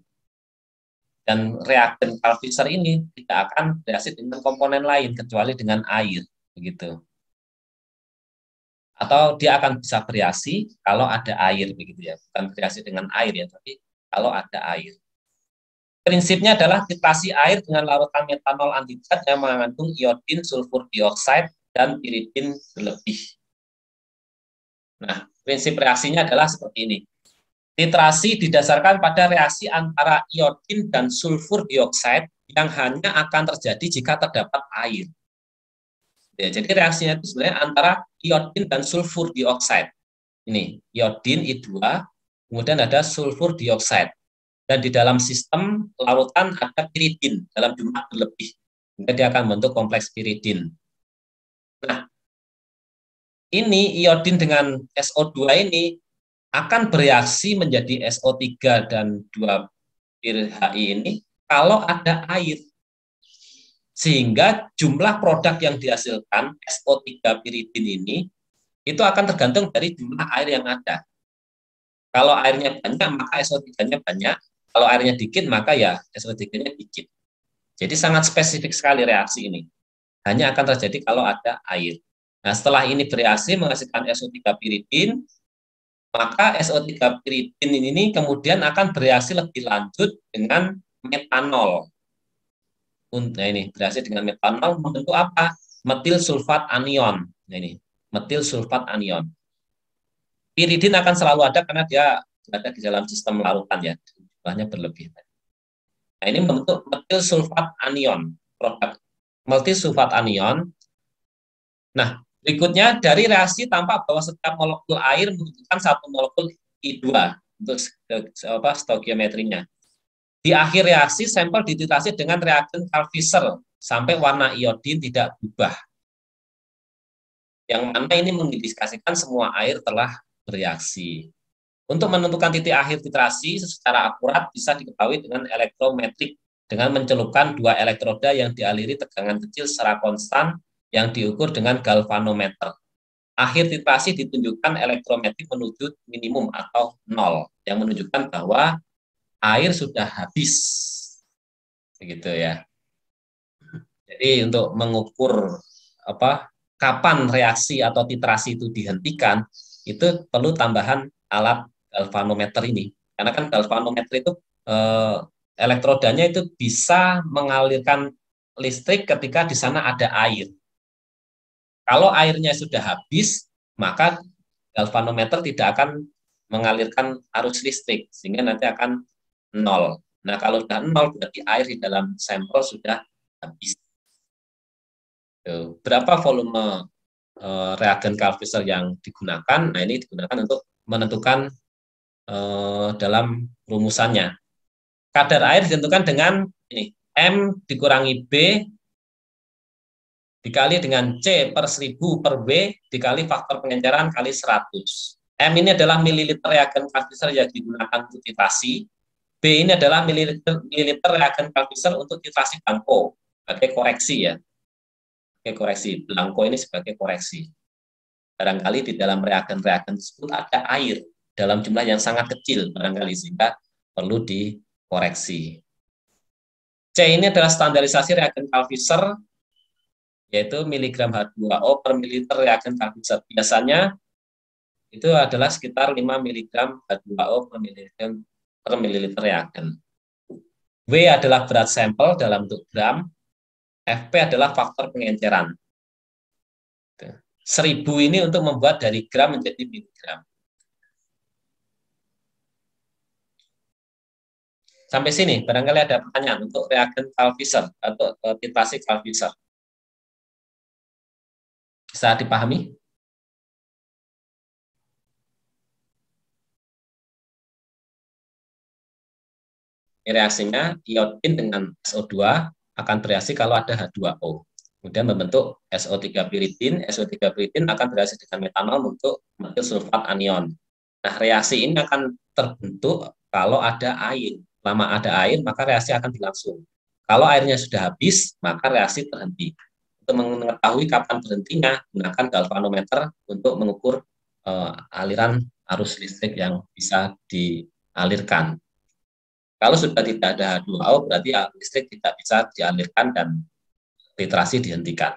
Speaker 1: Dan reagen Karl-Fischer ini tidak akan bereaksi dengan komponen lain kecuali dengan air, begitu. Atau dia akan bisa bereaksi kalau ada air, begitu ya, bukan bereaksi dengan air ya, tapi kalau ada air. Prinsipnya adalah titrasi air dengan larutan metanol antizat yang mengandung iodin, sulfur dioksida, dan piridin berlebih. Nah, prinsip reaksinya adalah seperti ini. Titrasi didasarkan pada reaksi antara iodin dan sulfur dioksida yang hanya akan terjadi jika terdapat air. Ya, jadi reaksinya itu sebenarnya antara iodin dan sulfur dioksida. Ini iodin I2, kemudian ada sulfur dioksida. Dan di dalam sistem larutan ada piridin dalam jumlah berlebih. Sehingga dia akan membentuk kompleks piridin. Nah, ini iodin dengan SO2 ini akan bereaksi menjadi SO3 dan 2-HI ini kalau ada air. Sehingga jumlah produk yang dihasilkan SO3 piridin ini itu akan tergantung dari jumlah air yang ada. Kalau airnya banyak, maka SO3-nya banyak. Kalau airnya dikit, maka ya SO3-nya dikit. Jadi sangat spesifik sekali reaksi ini. Hanya akan terjadi kalau ada air. Nah, setelah ini bereaksi menghasilkan SO3 piridin, maka SO3 piridin ini kemudian akan bereaksi lebih lanjut dengan metanol. Nah, ini bereaksi dengan metanol membentuk apa? Metil sulfat anion. Nah, ini metil sulfat anion. Piridin akan selalu ada karena dia berada di dalam sistem larutan ya, jumlahnya berlebih. Nah, ini membentuk metil sulfat anion, produk metil sulfat anion. Nah, berikutnya dari reaksi tampak bahwa setiap molekul air membutuhkan satu molekul I2 untuk stoikiometrinya. Di akhir reaksi, sampel dititrasi dengan reagen Karl-Fischer sampai warna iodin tidak berubah. Yang mana ini mengindikasikan semua air telah bereaksi. Untuk menentukan titik akhir titrasi secara akurat bisa diketahui dengan elektrometrik dengan mencelupkan dua elektroda yang dialiri tegangan kecil secara konstan yang diukur dengan galvanometer. Akhir titrasi ditunjukkan elektrometrik menuju minimum atau 0, yang menunjukkan bahwa air sudah habis. Begitu ya. Jadi untuk mengukur kapan reaksi atau titrasi itu dihentikan, itu perlu tambahan alat galvanometer ini. Karena kan galvanometer itu elektrodanya itu bisa mengalirkan listrik ketika di sana ada air. Kalau airnya sudah habis, maka galvanometer tidak akan mengalirkan arus listrik, sehingga nanti akan 0. Nah, kalau sudah 0, berarti air di dalam sampel sudah habis. Berapa volume reagen Karl-Fischer yang digunakan? Nah, ini digunakan untuk menentukan dalam rumusannya. Kadar air ditentukan dengan ini, M dikurangi B dikali dengan C per 1000 per W dikali faktor pengenceran kali 100. M ini adalah mililiter reagen Karl-Fischer yang digunakan untuk titrasi. B ini adalah mililiter reagen Karl-Fischer untuk titrasi blanko sebagai koreksi ya. Sebagai koreksi, blanko ini sebagai koreksi. Barangkali di dalam reagen-reagen tersebut ada air dalam jumlah yang sangat kecil barangkali sehingga perlu dikoreksi. C ini adalah standarisasi reagen Karl-Fischer yaitu miligram H2O per mililiter reagen Karl-Fischer. Biasanya itu adalah sekitar 5 miligram H2O per mililiter reagen. W adalah berat sampel dalam bentuk gram, Fp adalah faktor pengenceran. 1000 ini untuk membuat dari gram menjadi miligram. Sampai sini, barangkali ada pertanyaan untuk reagen Karl-Fischer atau titrasi Karl-Fischer. Bisa dipahami? Reaksinya iodin dengan SO2 akan bereaksi kalau ada H2O. Kemudian membentuk SO3 piridin. SO3 piridin akan bereaksi dengan metanol membentuk metil sulfat anion. Nah, reaksi ini akan terbentuk kalau ada air. Lama ada air, maka reaksi akan berlangsung. Kalau airnya sudah habis, maka reaksi terhenti. Untuk mengetahui kapan berhentinya, gunakan galvanometer untuk mengukur aliran arus listrik yang bisa dialirkan. Kalau sudah tidak ada H2O, berarti listrik tidak bisa dialirkan dan titrasi dihentikan.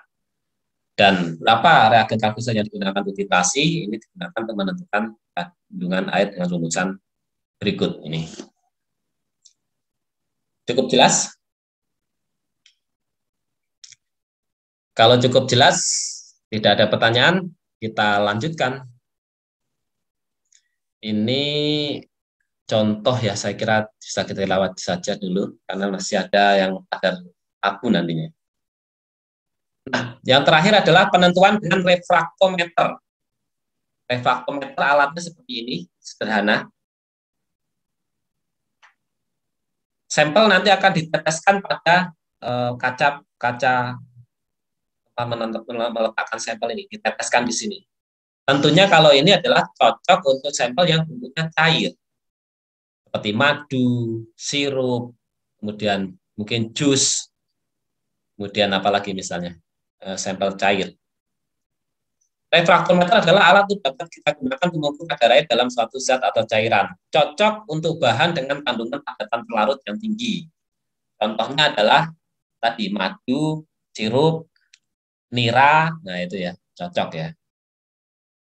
Speaker 1: Dan berapa reagen Karl-Fischer yang digunakan untuk titrasi, ini digunakan untuk menentukan kandungan air dengan rumusan berikut ini. Cukup jelas? Kalau cukup jelas, tidak ada pertanyaan, kita lanjutkan. Ini contoh ya, saya kira bisa kita lewat saja dulu, karena masih ada yang kadar abu nantinya. Nah, yang terakhir adalah penentuan dengan refraktometer. Refraktometer alatnya seperti ini, sederhana. Sampel nanti akan diteteskan pada kaca meletakkan sampel ini, diteteskan di sini. Tentunya kalau ini adalah cocok untuk sampel yang bentuknya cair, seperti madu, sirup, kemudian mungkin jus, kemudian apalagi misalnya sampel cair. Refraktometer adalah alat yang dapat kita gunakan untuk mengukur kadar air dalam suatu zat atau cairan. Cocok untuk bahan dengan kandungan padatan pelarut yang tinggi. Contohnya adalah tadi madu, sirup, nira, nah itu ya, cocok ya.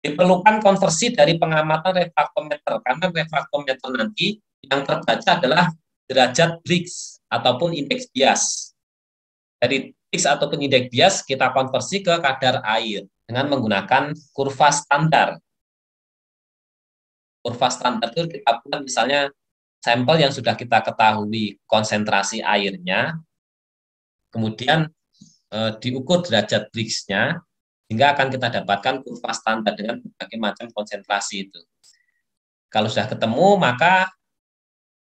Speaker 1: Diperlukan konversi dari pengamatan refraktometer, karena refraktometer nanti yang terbaca adalah derajat Briggs ataupun indeks bias. Dari Briggs ataupun indeks bias kita konversi ke kadar air dengan menggunakan kurva standar. Kurva standar itu kita buat misalnya sampel yang sudah kita ketahui konsentrasi airnya, kemudian diukur derajat Briggs-nya, hingga akan kita dapatkan kurva standar dengan berbagai macam konsentrasi itu. Kalau sudah ketemu, maka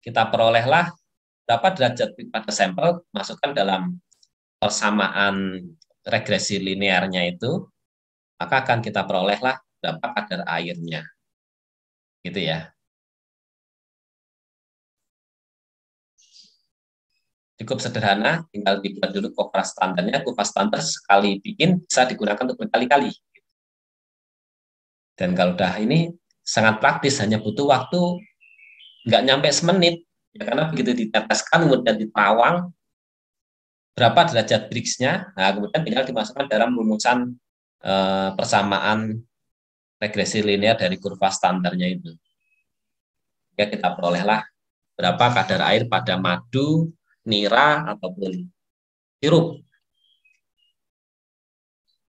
Speaker 1: kita perolehlah berapa derajat Briggs pada sampel, masukkan dalam persamaan regresi linearnya itu, maka akan kita perolehlah berapa kadar airnya. Gitu ya. Cukup sederhana, tinggal dibuat dulu kurva standarnya. Kurva standar sekali bikin bisa digunakan untuk berkali-kali. Dan kalau udah ini sangat praktis, hanya butuh waktu nggak nyampe semenit. Ya, karena begitu diteteskan, kemudian ditawang, berapa derajat Briggs-nya, nah kemudian tinggal dimasukkan dalam rumusan persamaan regresi linear dari kurva standarnya itu. Ya, kita perolehlah berapa kadar air pada madu, nira, ataupun sirup.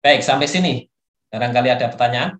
Speaker 1: Baik, sampai sini. Barangkali ada pertanyaan?